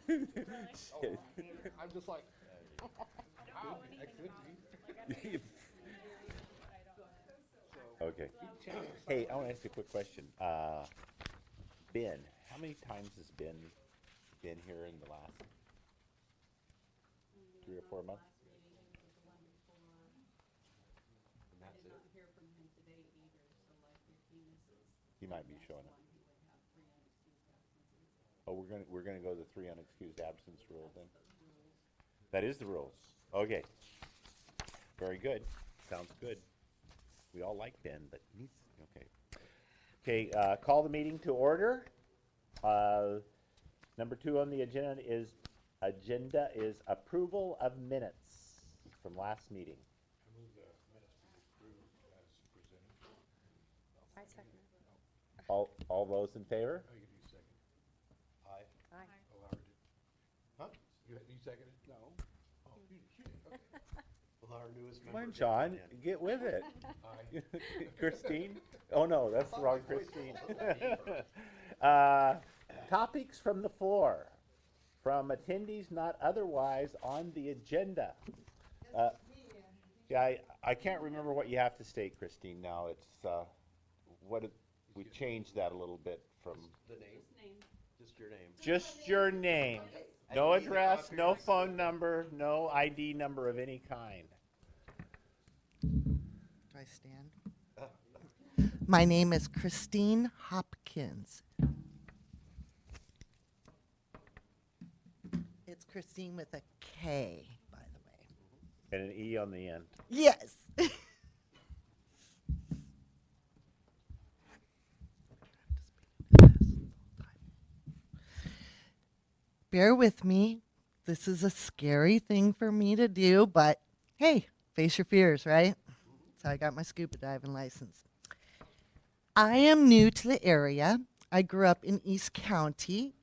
Shit. I'm just like, wow, that could be. So, Okay. keep checking. Hey, I want to ask you a quick question. Ben, how many times has Ben been here in the last 3 or 4 months? And that's it. He might be showing up. Oh, we're gonna go the three unexcused absence rule then. That is the rules. Okay. Very good. Sounds good. We all like Ben, but he's okay. Okay. Call the meeting to order. Uh, number 2 on the agenda is approval of minutes from last meeting. I move the minutes be approved as presented. I second it. All those in favor? Oh, you can do second. Aye. Aye. Oh, Howard did. Huh? You seconded? No. Oh, you did, okay. Well, our newest Come member. on, John, get with it. Aye. Christine? Oh, no, that's the thought wrong my voice Christine. was a little deeper. Topics from the floor, from attendees not otherwise on the agenda. Yeah, I can't remember what you have to state, Christine, now. We changed that a little bit from, The name? Just your name. just your name. And No you need a address, copy no of this? phone number, no ID number of any kind. Do I stand? My name is Christine Hopkins. It's Christine with a K, by the way. And an E on the end. Yes. Bear with me. This is a scary thing for me to do, but hey, face your fears, right? So I got my scuba diving license. I am new to the area. I grew up in East County,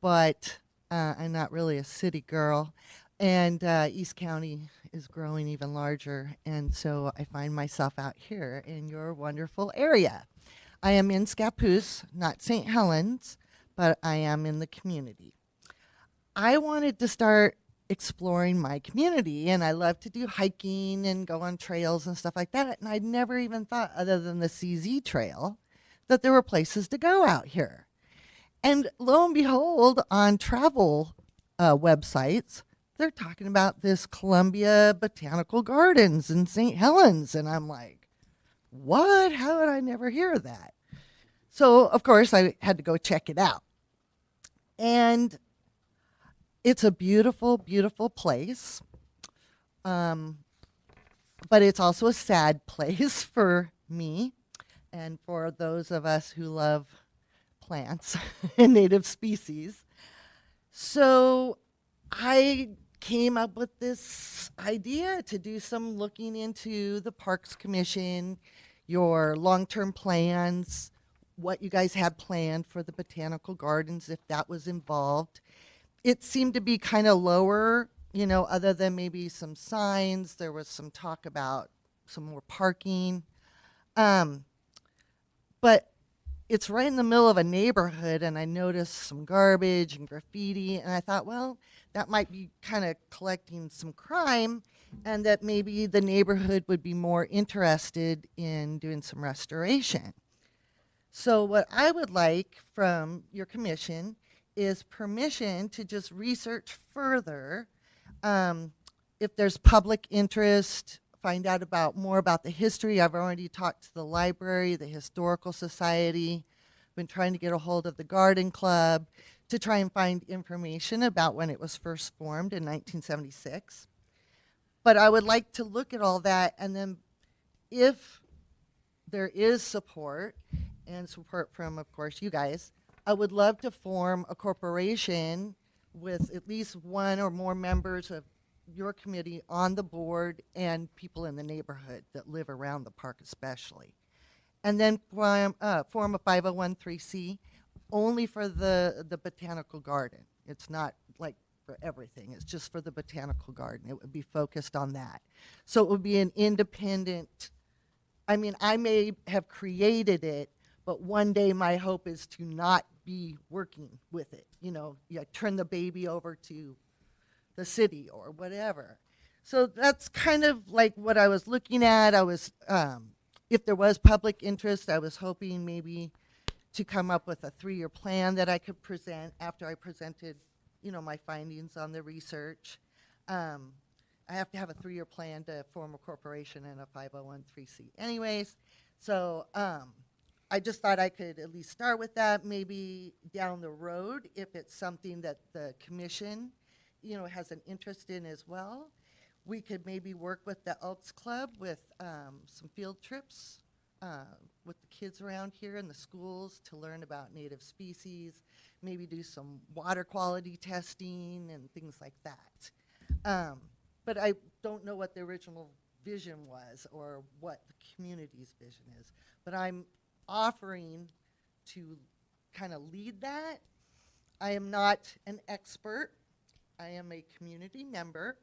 but I'm not really a city girl. And East County is growing even larger, and so I find myself out here in your wonderful area. I am in Scappoose, not St. Helens, but I am in the community. I wanted to start exploring my community, and I love to do hiking and go on trails and stuff like that. And I'd never even thought, other than the CZ Trail, that there were places to go out here. And lo and behold, on travel websites, they're talking about this Columbia Botanical Gardens in St. Helens. And I'm like, what? How would I never hear of that? So, of course, I had to go check it out. And it's a beautiful, beautiful place. But it's also a sad place for me and for those of us who love plants and native species. So I came up with this idea to do some looking into the Parks Commission, your long-term plans, what you guys had planned for the botanical gardens, if that was involved. It seemed to be kind of lower, you know, other than maybe some signs. There was some talk about some more parking. But it's right in the middle of a neighborhood, and I noticed some garbage and graffiti, and I thought, well, that might be kind of collecting some crime, and that maybe the neighborhood would be more interested in doing some restoration. So what I would like from your commission is permission to just research further, if there's public interest, find out about more about the history. I've already talked to the library, the historical society, been trying to get a hold of the garden club to try and find information about when it was first formed in 1976. But I would like to look at all that, and then if there is support, and support from, of course, you guys, I would love to form a corporation with at least one or more members of your committee on the board and people in the neighborhood that live around the park especially. And then form a 501(c) only for the botanical garden. It's not like for everything. It's just for the botanical garden. It would be focused on that. So it would be an independent, I mean, I may have created it, But one day my hope is to not be working with it. Turn the baby over to the city or whatever. So that's kind of like what I was looking at. If there was public interest, I was hoping maybe to come up with a 3-year plan that I could present after I presented, my findings on the research. I have to have a 3-year plan to form a corporation and a 501(c)(3) anyways. So I just thought I could at least start with that. Maybe down the road, if it's something that the commission, has an interest in as well, we could maybe work with the Elks Club with some field trips with the kids around here in the schools to learn about native species, maybe do some water quality testing and things like that. But I don't know what the original vision was or what the community's vision is. But I'm offering to kind of lead that. I am not an expert. I am a community member,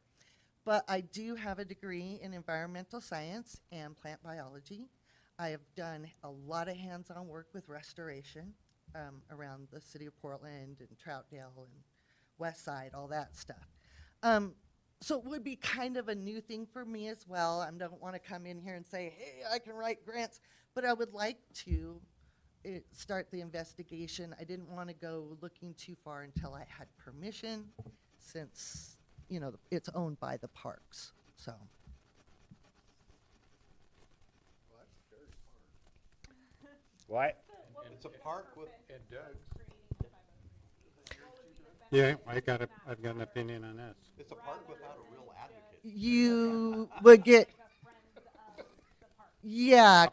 but I do have a degree in environmental science and plant biology. I have done a lot of hands-on work with restoration around the city of Portland and Troutdale and West Side, all that stuff. So it would be kind of a new thing for me as well. I don't want to come in here and say, hey, I can write grants, but I would like to start the investigation. I didn't want to go looking too far until I had permission, since, it's owned by the parks, so. Why? And it's a park with, And Doug's. Yeah, I've got an opinion on this. it's a park without a real advocate. You would get, yeah,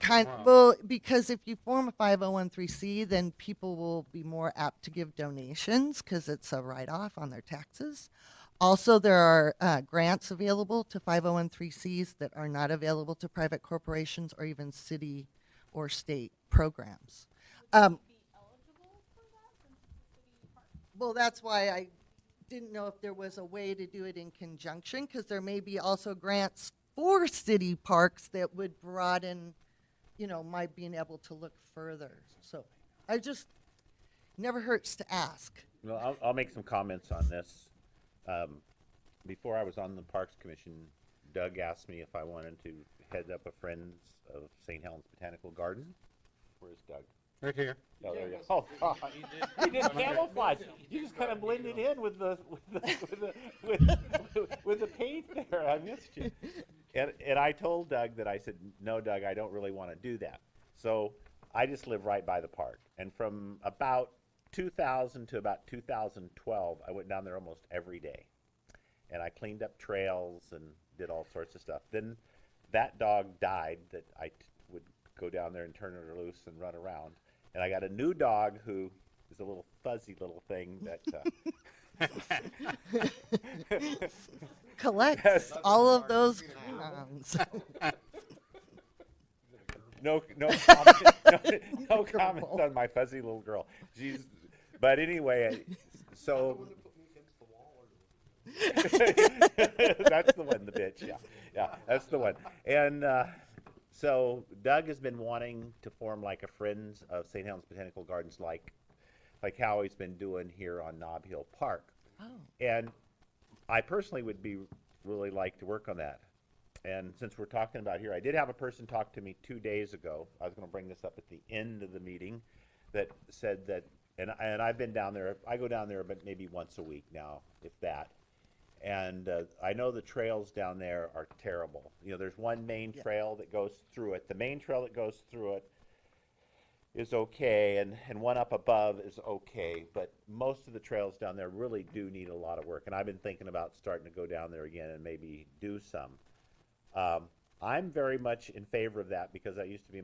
well, because if you form a 501(c), then people will be more apt to give donations because it's a write-off on their taxes. Also, there are grants available to 501(c)s that are not available to private corporations or even city or state programs. Well, that's why I didn't know if there was a way to do it in conjunction, because there may be also grants for city parks that would broaden, my being able to look further. So I just, never hurts to ask. Well, I'll make some comments on this. Before I was on the Parks Commission, Doug asked me if I wanted to head up a Friends of St. Helens Botanical Garden. Where's Doug? Right here. Oh, there you go. Oh, God. You did camouflage. You just kind of blended in with the paint there. I missed you. And I told Doug that, I said, no, Doug, I don't really want to do that. So I just live right by the park. And from about 2000 to about 2012, I went down there almost every day. And I cleaned up trails and did all sorts of stuff. Then that dog died that I would go down there and turn her loose and run around. And I got a new dog who is a little fuzzy little thing that Collects all of those crayons. no comment, no comments on my fuzzy little girl. But anyway, so that's the one, the bitch. Yeah, that's the one. And so Doug has been wanting to form like a Friends of St. Helens Botanical Gardens, like how he's been doing here on Nob Hill Park. Oh. And I personally would be really like to work on that. And since we're talking about here, I did have a person talk to me 2 days ago. I was going to bring this up at the end of the meeting, that said that, and I've been down there. I go down there, but maybe once a week now, if that. And I know the trails down there are terrible. There's one main trail that goes through it. The main trail that goes through it is okay, and one up above is okay. But most of the trails down there really do need a lot of work. And I've been thinking about starting to go down there again and maybe do some. I'm very much in favor of that, because that used to be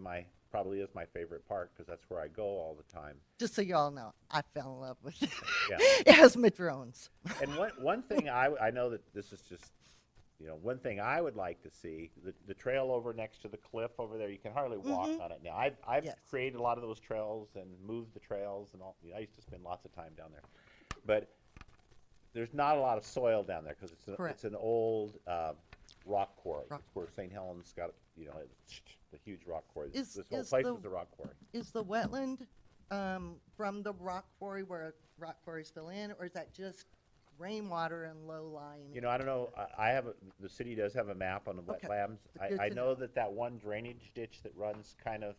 probably is my favorite park, because that's where I go all the time. Just so you all know, I fell in love with it. Yeah. As madrones. And one thing I know that this is just, one thing I would like to see, the trail over next to the cliff over there, you can hardly walk on it now. I've Yes. created a lot of those trails and moved the trails and all. I used to spend lots of time down there. But there's not a lot of soil down there, because it's an old rock quarry. It's where St. Helens got you know, the huge rock quarry. Is- This whole is place the- was a rock quarry. Is the wetland from the rock quarry where rock quarries fill in, or is that just rainwater and low lying? You know, I don't know, I have, the city does have a map on the Okay. wetlands. Good I to know know. that one drainage ditch that runs kind of,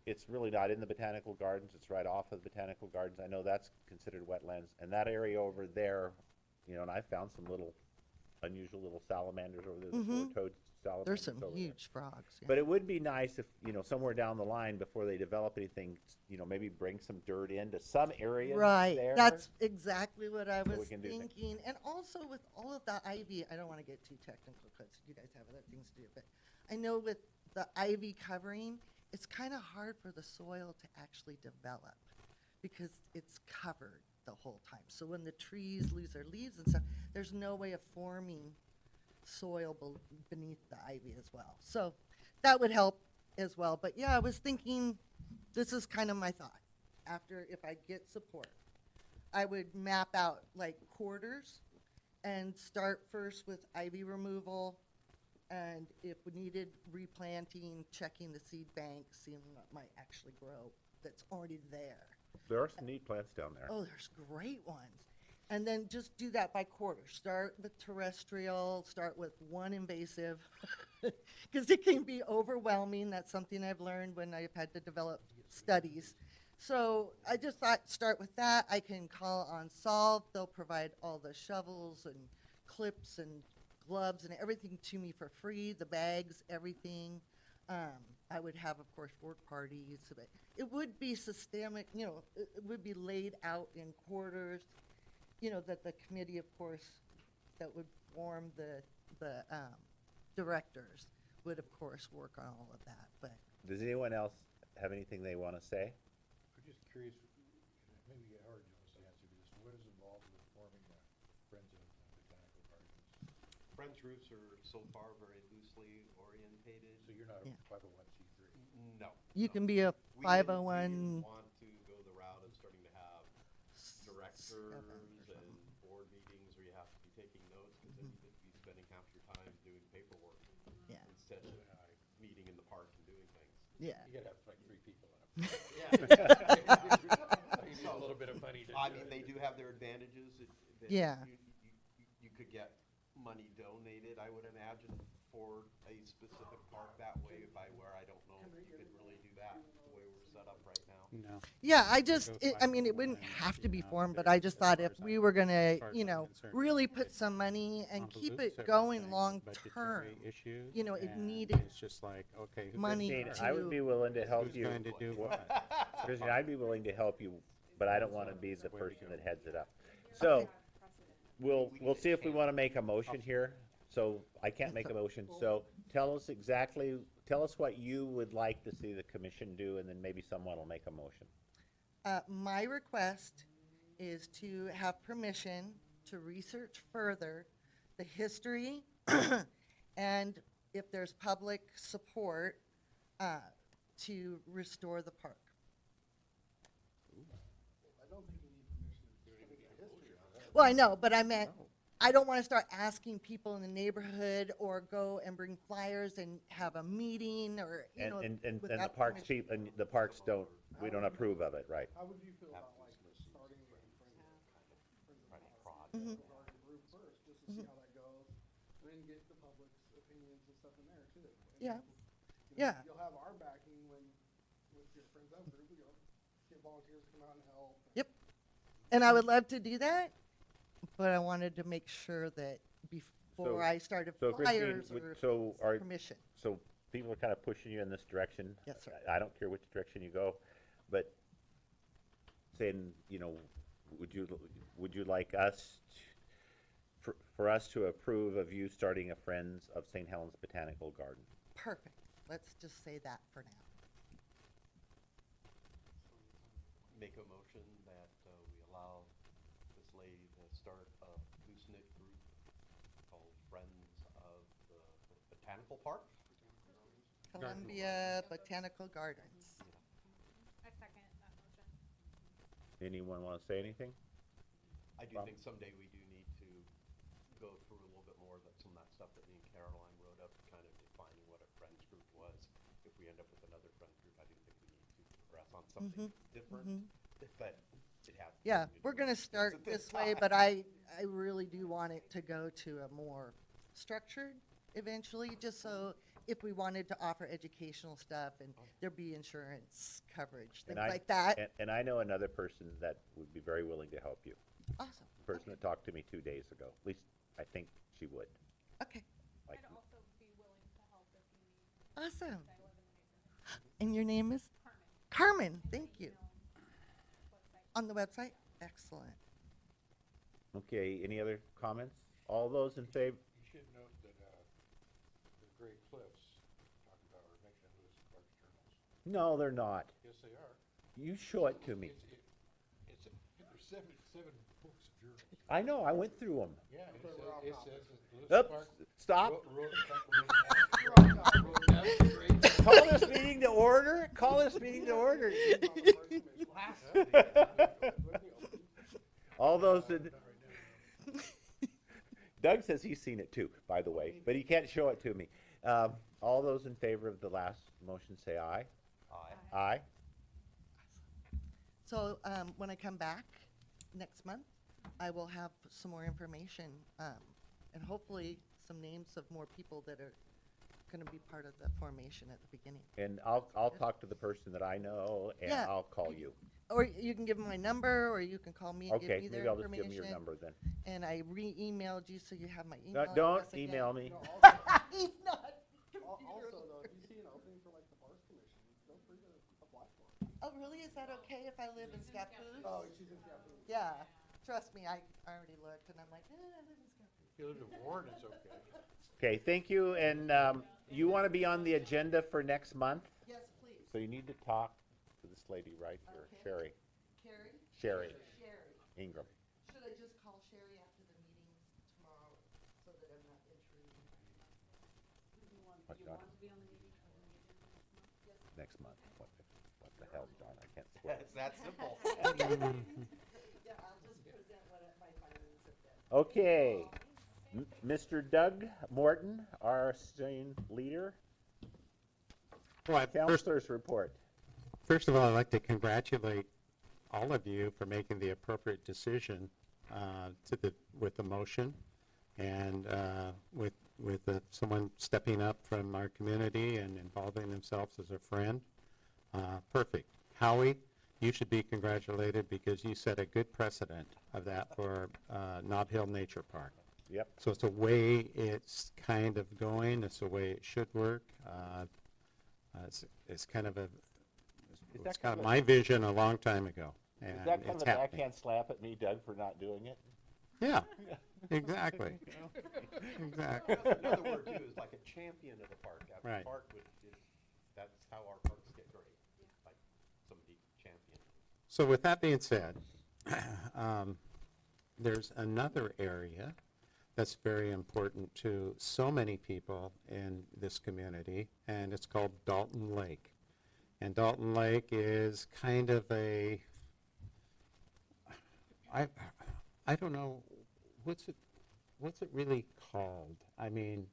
it's really not in the botanical gardens, it's right off of the botanical gardens. I know that's considered wetlands. And that area over there, you know, and I found some unusual little salamanders over there, the four-toed salamanders There's some over there. huge frogs. Yeah. But it would be nice if, you know, somewhere down the line, before they develop anything, you know, maybe bring some dirt into some areas Right, there. that's exactly what I we was can do things. thinking. And also with all of the ivy, I don't want to get too technical because you guys have other things to do, but I know with the ivy covering, it's kind of hard for the soil to actually develop because it's covered the whole time. So when the trees lose their leaves and stuff, there's no way of forming soil beneath the ivy as well. So that would help as well. But yeah, I was thinking, this is kind of my thought. After, if I get support, I would map out like quarters and start first with ivy removal. And if we needed replanting, checking the seed bank, seeing what might actually grow that's already there. There are some neat plants down there. Oh, there's great ones. And then just do that by quarter. Start with terrestrial, start with one invasive, because it can be overwhelming. That's something I've learned when I've had to develop studies. So I just thought, start with that. I can call on Solve. They'll provide all the shovels and clips and gloves and everything to me for free, the bags, everything. I would have, of course, work parties. But it would be systemic, you know, it would be laid out in quarters, you know, that the committee, of course, that would form the directors would, of course, work on all of that. But Does anyone else have anything they want to say? I'm just curious, maybe Howard knows the answer to this. What is involved with forming Friends of Botanical Gardens? Friends groups are so far very loosely orientated. So you're not a Yeah. 501c3? No. you no. can be a We didn't 501. want to go the route of starting to have directors and board meetings where you have to be taking notes, because then you could be spending half your time doing paperwork Yeah. instead of meeting in the park and doing things. Yeah. You gotta have like 3 people in it. Yeah. You need a little bit of money to I do mean, it. they do have their advantages. Yeah. You could get money donated, I would imagine, for a specific park that way, where I don't know if you could really do that the way we're set up right now. No. Yeah, I mean, it wouldn't have to be formed, but I just thought if we were gonna, you know, really put some money and keep it going long term, you know, it needed It's just like, okay, who's money Christine, I would to- be willing to help who's you. going to do what? Christine, I'd be willing to help you, but I don't want to be the person that heads it up. So, we'll see if we want to make a motion here. So, I can't make a motion, so tell us what you would like to see the commission do, and then maybe someone will make a motion. My request is to have permission to research further the history and if there's public support to restore the park. Well, I know, but I meant, I don't want to start asking people in the neighborhood or go and bring flyers and have a meeting or, you know, And the without parks permission. people, and the parks don't, we don't approve of it, right? How would you feel about like starting a friend Mhm. garden group first, just to see how that goes, and then get the public's opinions and stuff in there too. And Yeah. then, you know, Yeah. You'll have our backing when, with your friends of group, you'll get volunteers to come out and help. Yep. And I would love to do that, but I wanted to make sure that before I started So Christine, flyers or so are, permission. so people are kind of pushing you in this direction. Yes, sir. I don't care which direction you go, but saying, you know, would you like us, for us to approve of you starting a Friends of St. Helens Botanical Garden? Perfect. Let's just say that for now. Make a motion that we allow this lady to start a loose-knit group called Friends of the Botanical Park. Columbia Botanical Gardens. I second that motion. Anyone want to say anything? I do Bob? think someday we do need to go through a little bit more of some of that stuff that me and Caroline wrote up, to kind of define we end up with another friend group, I do think we need to progress on something different, but it has. Yeah, we're gonna start this way, but I really do want it to go to a more structured eventually, just so if we wanted to offer educational stuff and there'd be insurance coverage, things And like that. And I know another person that would be very willing to help you. Awesome. The person that talked to me 2 days ago. At least I think she would. Okay, Like, I'd also be willing to help if you need, awesome. I live in the neighborhood. And your name is? Carmen. Carmen, thank you. Website. On the website? Excellent. okay, any other comments? All those in favor? You should note that, the Gray Cliffs talked about are mentioned in Lewis and Clark's journals. No, they're not. Yes, they are. You show it to me. There's seven books of journals. I know, I went through them. Yeah, it says that Lewis and Oops, Clark stop. wrote down the great. Call this meeting to order. Call this meeting to order. All those in, Doug says he's seen it too, by the way, but he can't show it to me. All those in favor of the last motion say aye. Aye. Aye. So when I come back next month, I will have some more information and hopefully some names of more people that are going to be part of the formation at the beginning. And I'll talk to the person that I know and Yeah. I'll call you. Or you can give them my number, or you can call me and give Okay, me their maybe I'll just information. give them your number then. And I re-emailed you, so you have my No, email don't address again. email me. He's not. Also, though, if you see an opening for like the Parks Commission, feel free to apply for it. Oh, really? Is that okay if I live in Scappoose? Oh, she's in Scottsdale. Yeah. Trust me, I already looked, and I'm like, I live in Scappoose. If you live in Warren, it's okay. Okay, thank you. And you want to be on the agenda for next month? Yes, please. So you need to talk to this lady right here, Okay. Sherry. Carrie? Sherry Sherry. Ingram. Should I just call Sherry after the meeting tomorrow so that I'm not intruding? What, You John? want to be on the meeting for the meeting next month? Yes. Next month. What the hell, John? I can't swear. It's that simple. Yeah, I'll just present what my findings have been. Okay. Mr. Doug Morton, our esteemed leader. Well, Counselor's report. first of all, I'd like to congratulate all of you for making the appropriate decision with the motion and with someone stepping up from our community and involving themselves as a friend. Perfect. Howie, you should be congratulated because you set a good precedent of that for Nob Hill Nature Park. Yep. So it's a way it's kind of going. It's a way it should work. It's kind of a that it's kind kind of of a- my vision a long time ago, and Is that kind of it's a happening. backhand slap at me, Doug, for not doing it? Yeah, exactly. Exactly. Another word too is like a champion of the park. A Right. park that's how our parks get great, like somebody champion. So with that being said, there's another area that's very important to so many people in this community, and it's called Dalton Lake. And Dalton Lake is kind of a, I don't know, what's it really called? I mean,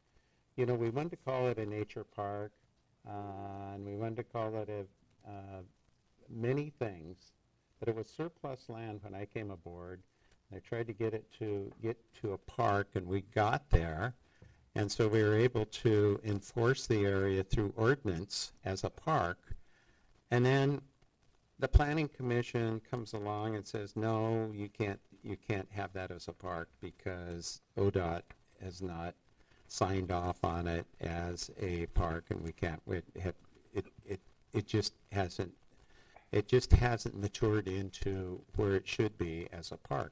you know, we wanted to call it a nature park, and we wanted to call it many things, but it was surplus land when I came aboard. I tried to get to a park, and we got there, and so we were able to enforce the area through ordinance as a park. And then the planning commission comes along and says, no, you can't have that as a park because ODOT has not signed off on it as a park, and we can't. It just hasn't matured into where it should be as a park.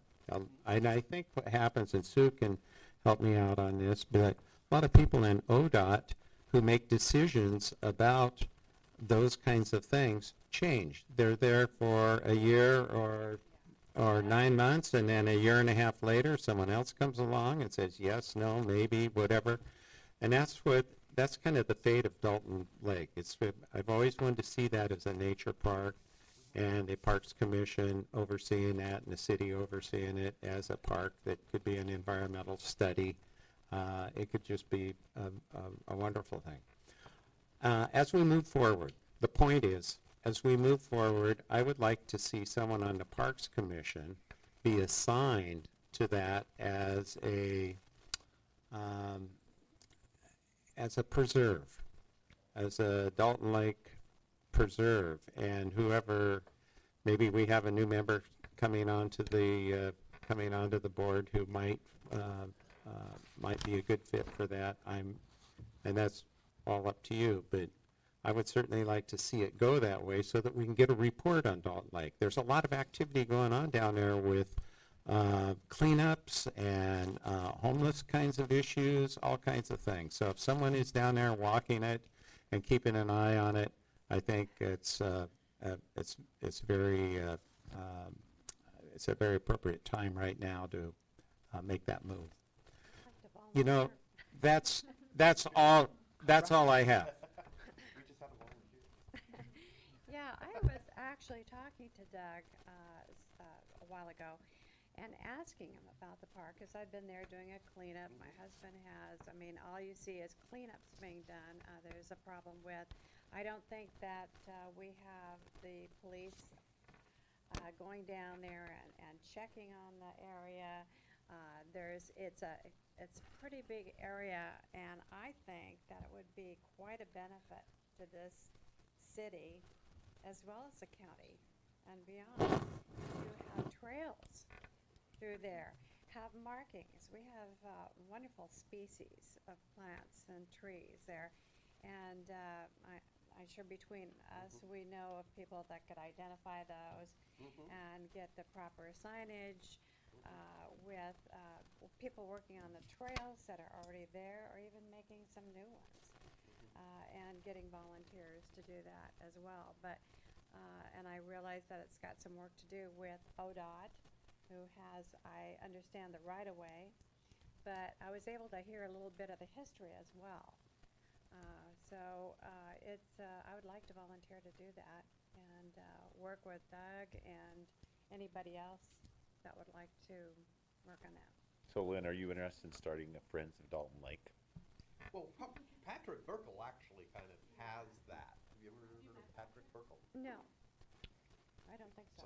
And I think what happens, and Sue can help me out on this, but a lot of people in ODOT who make decisions about those kinds of things change. They're there for a year or 9 months, and then a year and a half later, someone else comes along and says yes, no, maybe, whatever. And that's kind of the fate of Dalton Lake. I've always wanted to see that as a nature park, and a Parks Commission overseeing that, and the city overseeing it as a park that could be an environmental study. It could just be a wonderful thing. As we move forward, the point is, as we move forward, I would like to see someone on the Parks Commission be assigned to that as a preserve, as a Dalton Lake preserve, and whoever, maybe we have a new member coming onto the board who might be a good fit for that. And that's all up to you, but I would certainly like to see it go that way so that we can get a report on Dalton Lake. There's a lot of activity going on down there with cleanups and homeless kinds of issues, all kinds of things. So if someone is down there walking it and keeping an eye on it, I think it's a very appropriate time right now to make that move. You know, that's all I have. We just had a volunteer. Yeah, I was actually talking to Doug a while ago and asking him about the park, because I've been there doing a cleanup. My husband has. I mean, all you see is cleanups being done. There's a problem with, I don't think that we have the police going down there and checking on the area. It's a pretty big area, and I think that it would be quite a benefit to this city as well as the county and beyond to have trails through there, have markings. We have wonderful species of plants and trees there, and I'm sure between us, we know of people that could identify those and get the proper signage with people working on the trails that are already there, or even making some new ones, and getting volunteers to do that as well. But and I realize that it's got some work to do with ODOT, who has, I understand, the right-of-way, but I was able to hear a little bit of the history as well. I would like to volunteer to do that and work with Doug and anybody else that would like to work on that. So Lynn, are you interested in starting the Friends of Dalton Lake? Well, Patrick Burkle actually kind of has that. Have you ever heard of Patrick Burkle? No, I don't think so.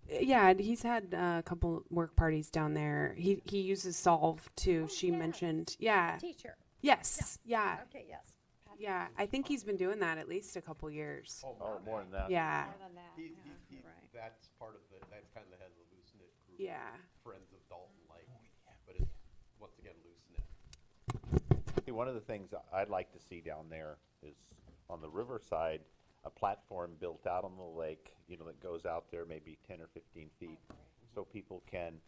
Yeah, and he's had a couple work parties down there. He uses Solve too. Oh, She yes. mentioned, yeah, Teacher. yes, yeah, Okay, yes. Patrick. yeah. I think he's been doing that at least a couple years. Oh, more than that. Yeah, More than that. He, Yeah, right. that's part of it. That's kind of the head of the loose knit group. yeah. Friends of Dalton Lake. But it's, once again, loose knit. See, one of the things I'd like to see down there is on the riverside, a platform built out on the lake, that goes out there maybe 10 or 15 feet, so people can,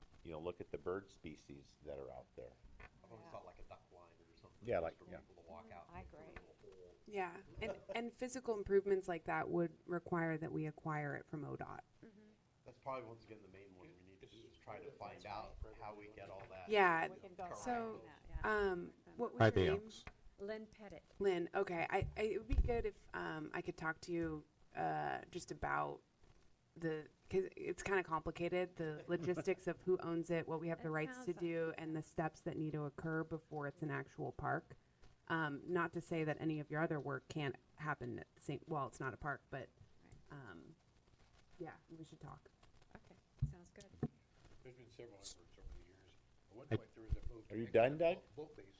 look at the bird species that are out there. I've always thought like a duck line or something. Yeah, just like- for yeah. people to walk out. I and agree. through a hole. Yeah, and physical improvements like that would require that we acquire it from ODOT. That's probably, once again, the main one we need to do is try to find out how we get all that. Yeah. We can go Correct. right So, on that, what By was the your name? Elks. yeah. Lynn Pettit. Lynn. Okay, it would be good if I could talk to you just about because it's kind of complicated, the logistics of who owns it, what we have the It rights to sounds like- do, and the steps that need to occur before it's an actual park. Not to say that any of your other work can't happen at the same. Well, it's not a park, but yeah, we should talk. Okay, sounds good. There's been several efforts over the years. At one I- point, there was a move to Are you make it done, a Doug? boat basin.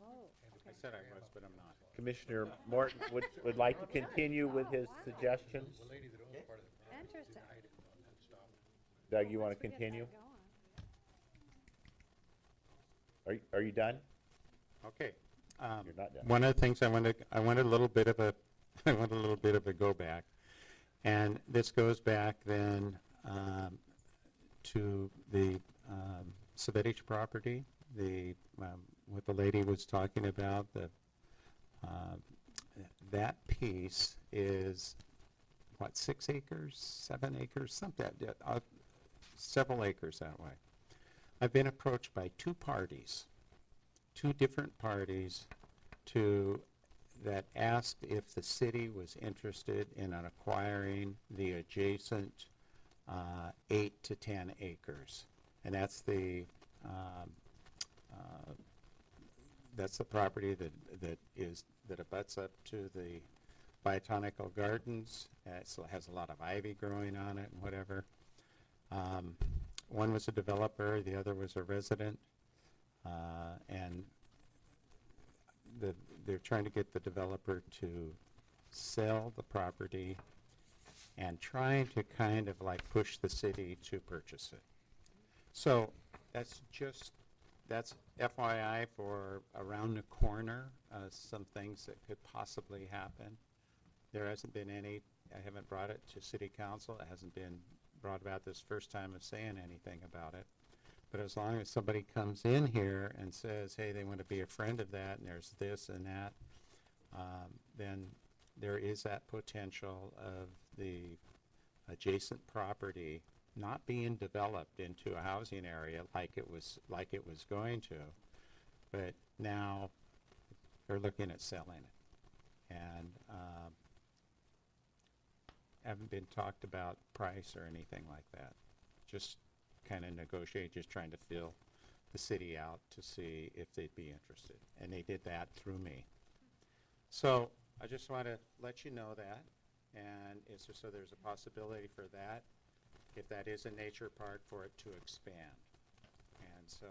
Oh, And the I big said I dam was, up but in I'm the not. south. Commissioner Morton would like to continue with his suggestions. The lady that owns part of the property Interesting. denied it and stopped it. Doug, you want once to we get that continue? going. Are you done? Okay. You're not done. One of the things I want a little bit of a, I want a little bit of a go back, and this goes back then to the Savitich property, what the lady was talking about. That piece is what, 6 acres, 7 acres, something, several acres that way. I've been approached by two different parties that asked if the city was interested in acquiring the adjacent 8 to 10 acres. And that's that's the property that abuts up to the Botanical Gardens. It has a lot of ivy growing on it and whatever. One was a developer, the other was a resident, and they're trying to get the developer to sell the property and trying to kind of like push the city to purchase it. So that's FYI for around the corner, some things that could possibly happen. There hasn't been any, I haven't brought it to city council. It hasn't been brought about this first time of saying anything about it. But as long as somebody comes in here and says, hey, they want to be a friend of that, and there's this and that, then there is that potential of the adjacent property not being developed into a housing area like it was going to, but now they're looking at selling it, and haven't been talked about price or anything like that. Just kind of negotiate, just trying to feel the city out to see if they'd be interested, and they did that through me. So I just want to let you know that, and it's just so there's a possibility for that, if that is a nature park, for it to expand. And so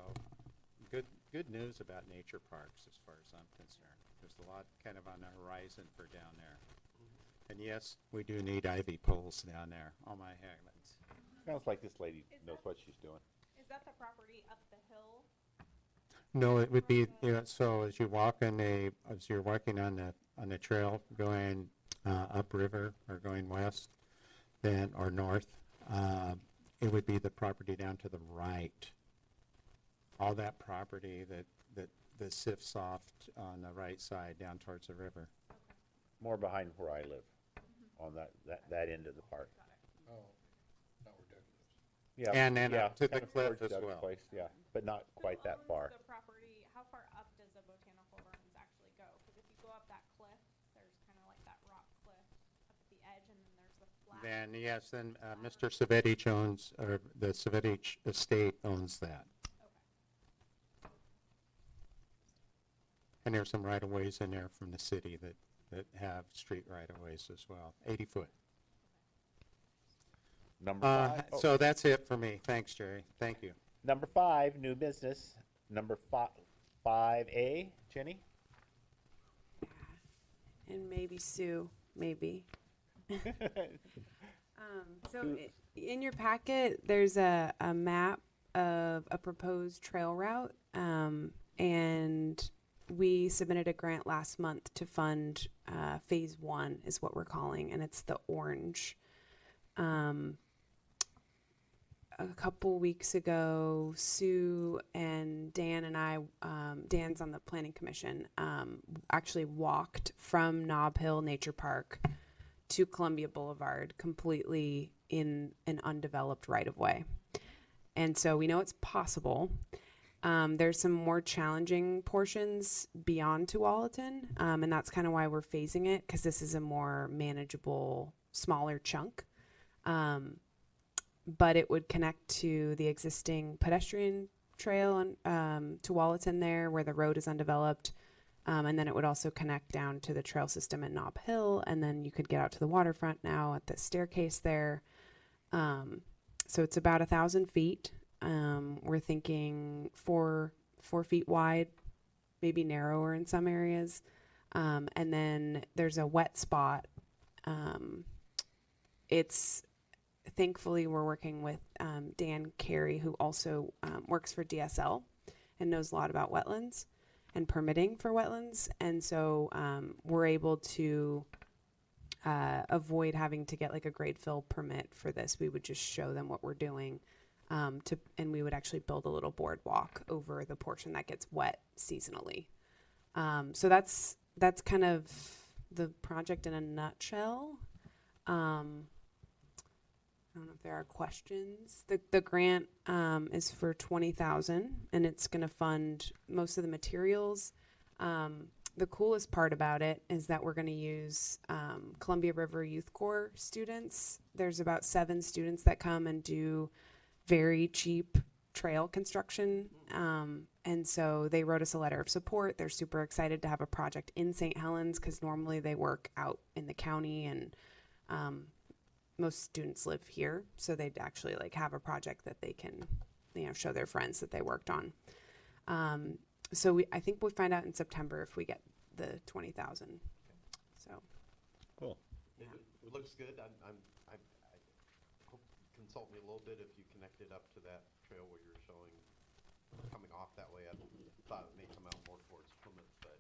good news about nature parks as far as I'm concerned. There's a lot kind of on the horizon for down there. And yes, we do need ivy poles down there. Oh my heavens. Sounds like this lady knows what she's doing. Is that the property up the hill? No, it would be, so as you're walking on the trail going upriver or going west, then or north, it would be the property down to the right. All that property that sifts off on the right side down towards the river. More behind where I live, on that end of the park. Oh, not where Doug lives. Yeah, And then yeah, up to the kind of cliff towards as Doug's well. place, yeah, but not quite that far. The property, how far up does the Botanical Gardens actually go? Because if you go up that cliff, there's kind of like that rock cliff up at the edge, and then there's the flat. Then, yes, then Mr. Savedich owns, or the Savedich estate owns that. Okay. And there's some right-of-ways in there from the city that have street right-of-ways as well, 80 foot. Number five. So that's it for me. Thanks, Jerry. Thank you. Number 5, new business. Number 5A, Jenny? And maybe Sue, maybe. In your packet, there's a map of a proposed trail route, and we submitted a grant last month to fund phase 1 is what we're calling, and it's the orange. A couple weeks ago, Sue and Dan and I, Dan's on the Planning Commission, actually walked from Nob Hill Nature Park to Columbia Boulevard completely in an undeveloped right-of-way. And so we know it's possible. There's some more challenging portions beyond Tualatin, and that's kind of why we're phasing it, because this is a more manageable, smaller chunk. But it would connect to the existing pedestrian trail on Tualatin there, where the road is undeveloped. And then it would also connect down to the trail system at Nob Hill, and then you could get out to the waterfront now at the staircase there. So it's about 1,000 feet. We're thinking 4 feet wide, maybe narrower in some areas. And then there's a wet spot. Thankfully, we're working with Dan Carey, who also works for DSL and knows a lot about wetlands and permitting for wetlands. And so we're able to avoid having to get like a grade fill permit for this. We would just show them what we're doing, and we would actually build a little boardwalk over the portion that gets wet seasonally. So that's kind of the project in a nutshell. I don't know if there are questions. The grant is for $20,000, and it's going to fund most of the materials. The coolest part about it is that we're going to use Columbia River Youth Corps students. There's about 7 students that come and do very cheap trail construction. And so they wrote us a letter of support. They're super excited to have a project in St. Helens because normally they work out in the county, and most students live here. So they'd actually like have a project that they can, show their friends that they worked on. So I think we'll find out in September if we get the 20,000. So. Cool. It looks good. I hope you consult me a little bit if you connect it up to that trail where you're showing coming off that way. I thought it may come out more towards Plymouth, but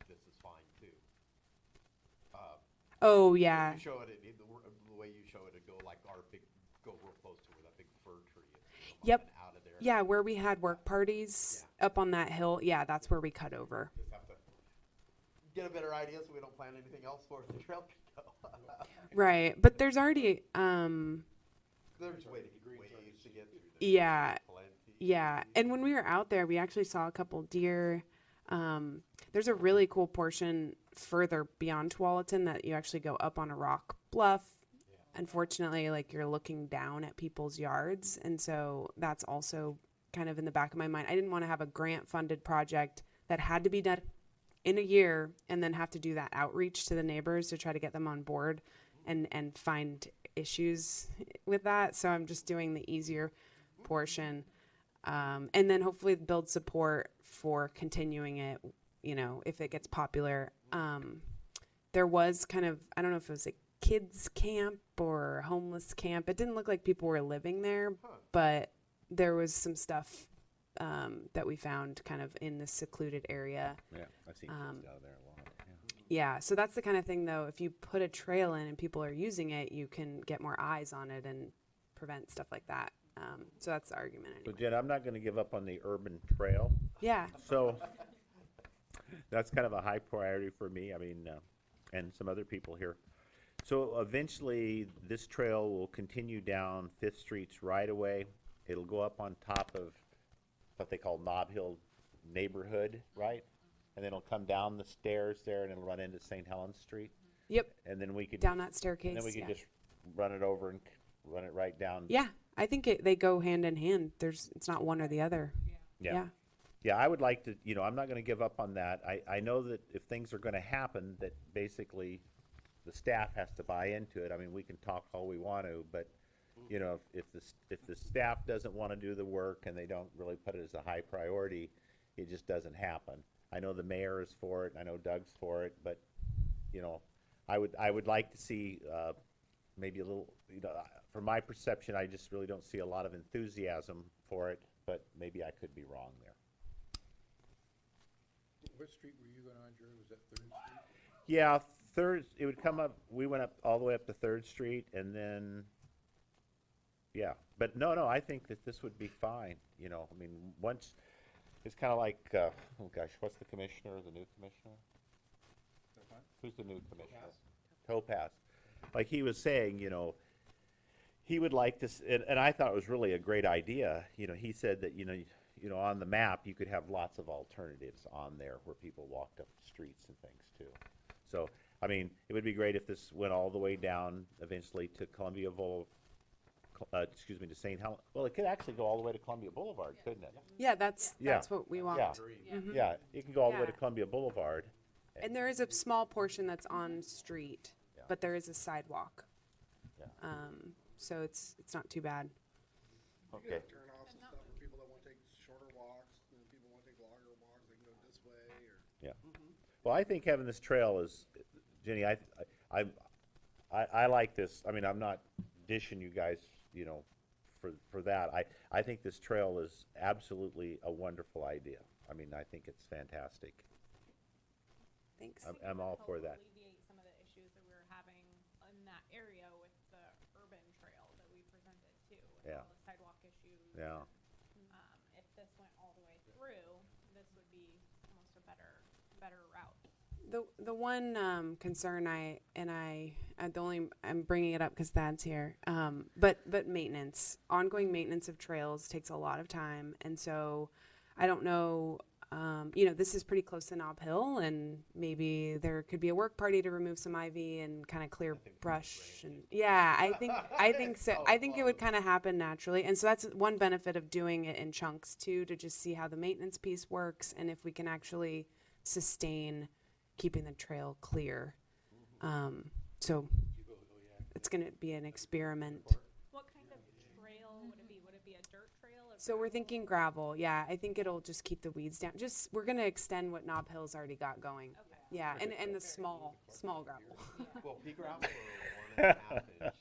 this is fine too. Oh If yeah. you show it, the way you show it, it'd go like go real close to where that big fir tree is. Come up Yep. and out of there. Yeah, where we had work parties up on that hill. Yeah, that's where we cut over. Just have to get a better idea so we don't plan anything else for the trail to go. Right, but there's already There's ways to get through there. yeah. Plenty. Yeah, and when we were out there, we actually saw a couple deer. There's a really cool portion further beyond Tualatin that you actually go up on a rock bluff. Unfortunately, like you're looking down at people's yards, and so that's also kind of in the back of my mind. I didn't want to have a grant-funded project that had to be done in a year and then have to do that outreach to the neighbors to try to get them on board and find issues with that. So I'm just doing the easier portion. And then hopefully build support for continuing it, if it gets popular. There was kind of, I don't know if it was a kids camp or homeless camp. It didn't look like people were living there, but there was some stuff that we found kind of in the secluded area. Yeah, I've seen kids out there a lot. Yeah, so that's the kind of thing, though. If you put a trail in and people are using it, you can get more eyes on it and prevent stuff like that. So that's the argument So anyway. Jen, I'm not gonna give up on the urban trail. Yeah. So that's kind of a high priority for me, and some other people here. So eventually, this trail will continue down Fifth Street's right away. It'll go up on top of what they call Nob Hill neighborhood, right? And then it'll come down the stairs there and it'll run into St. Helens Street. Yep. And then we could, Down that staircase. and then we could yeah. just run it over and run it right down. Yeah, I think they go hand in hand. It's not one or the other. Yeah. Yeah, I would like to, I'm not gonna give up on that. I know that if things are gonna happen, that basically the staff has to buy into it. We can talk all we want to, but, if the staff doesn't wanna do the work and they don't really put it as a high priority, it just doesn't happen. I know the mayor is for it, I know Doug's for it, but, I would like to see, maybe a little, from my perception, I just really don't see a lot of enthusiasm for it, but maybe I could be wrong there. What street were you going on, Jerry? Was that Third Street? Yeah, it would come up, we went up all the way up to Third Street, and then, yeah, but no, I think that this would be fine, once, it's kinda like, oh gosh, what's the commissioner, the new commissioner? Who's the new commissioner? Topaz. Like he was saying, he would like to, and I thought it was really a great idea, he said that, on the map, you could have lots of alternatives on there where people walked up the streets and things too. So, it would be great if this went all the way down eventually to Columbia to St. Helens. Well, it could actually go all the way to Columbia Boulevard, couldn't it? Yeah, that's Yeah. what we want. Yeah, yeah, it can go all the way to Yeah. Columbia Boulevard. And there is a small portion that's on street, but there is a sidewalk. Yeah. So it's not too bad. You Okay. could have turnoffs and stuff for people that want to take shorter walks, and people want to take longer walks, they can go this way, or. Yeah. Well, I think having this trail is, Jenny, I like this. I'm not dishing you guys, for that. I think this trail is absolutely a wonderful idea. I think it's fantastic. Thanks. I'm all for that. Alleviate some of the issues that we were having in that area with the urban trail that we presented too, with Yeah. all the sidewalk issues. Yeah. If this went all the way through, this would be almost a better route. The one concern I'm bringing it up because Thad's here. But maintenance, ongoing maintenance of trails takes a lot of time, and so I don't know this is pretty close to Nob Hill, and maybe there could be a work party to remove some ivy and kind of clear brush. And yeah, I think so. I think it would kind of happen naturally, and so that's one benefit of doing it in chunks too, to just see how the maintenance piece works and if we can actually sustain keeping the trail clear. So it's going to be an experiment. What kind of trail would it be? Would it be a dirt trail? Or So we're thinking gravel. Yeah, I think it'll just keep the weeds down. Just we're gonna extend what Nob Hill's already got going. Okay. Yeah, and the small gravel. Well, pea gravel or 1.5 inch.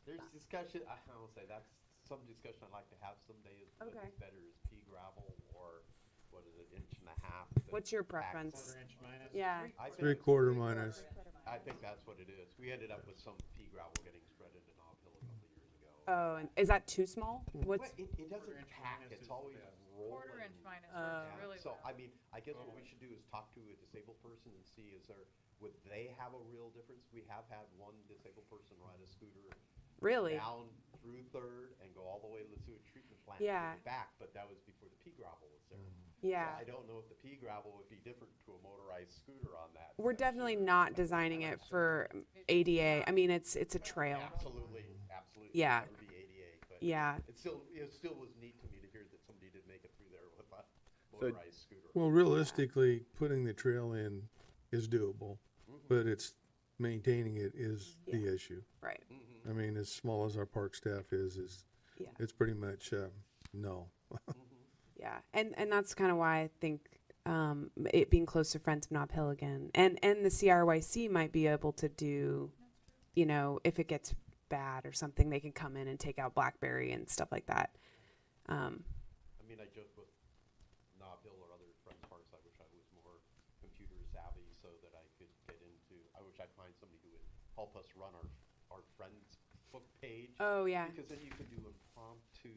There's discussion, I don't say, that's some discussion I'd like to have someday is what's Okay. better is pea gravel or what is it, 1.5 inch. What's your preference? Inch minus? Yeah. I think- 3/4 minus. I think that's what it is. We ended up with some pea gravel getting spread into Nob Hill a couple of years ago. Oh, and is that too small? What's It doesn't pack, it's always rolling. Quarter-inch minus Oh. works really So, well. I mean, I guess what we should do is talk to a disabled person and see would they have a real difference? We have had one disabled person ride a scooter really? down through Third and go all the way to the sewage treatment plant Yeah. and back, but that was before the pea gravel was there. Yeah. So I don't know if the pea gravel would be different to a motorized scooter on that. We're section. definitely not designing it for ADA. I mean, it's a trail. Absolutely. Yeah. That would be ADA, but Yeah. it still was neat to me to hear that somebody did make it through there with a So- motorized scooter. Well, realistically, putting the trail in is doable, but it's maintaining it is the issue. Right. I mean, as small as our park staff is Yeah. it's pretty much, no. Yeah, and that's kind of why I think it being close to Friends of Nob Hill again, and the CRYC might be able to do, if it gets bad or something, they can come in and take out Blackberry and stuff like that. I mean, I joke with Nob Hill or other friends' parks, I wish I was more computer savvy so that I could get into, I wish I'd find somebody who would help us run our friends' book page. Oh yeah, Because then you could do impromptu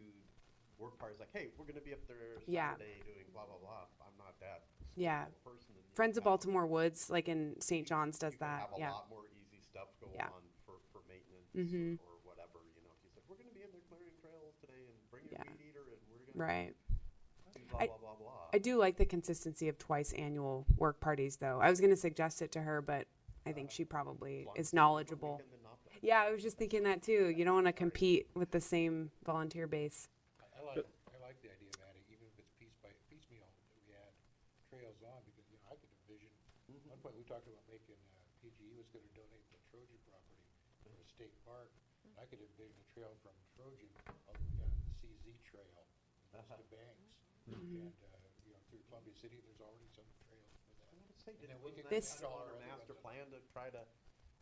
work parties, like, hey, we're gonna be up there Yeah. Saturday doing blah, blah, blah. I'm not that Yeah. skillful person. and you Friends of have- Baltimore Woods, like in St. John's, does you can that. have a Yeah, lot more easy stuff going Yeah. on for maintenance Mhm. or whatever, If you said, we're gonna be in there clearing trails today and bring your Yeah. weed eater and we're gonna right. do blah, I- blah, blah, blah. I do like the consistency of twice annual work parties, though. I was going to suggest it to her, but I think she probably is knowledgeable. Weekend and not that. Yeah, I was just thinking that too. You don't want to compete with the same volunteer base. I like the idea of adding, even if it's piecemeal, that we add trails on, because, I could envision, at one point, we talked about making, PGE was gonna donate the Trojan property for a state park. And I could envision a trail from Trojan all the way down to the CZ Trail, just to Banks. And, through Columbia City, there's already some trails for that. I was gonna say, And then we wasn't could that This- kind of on our master plan to try to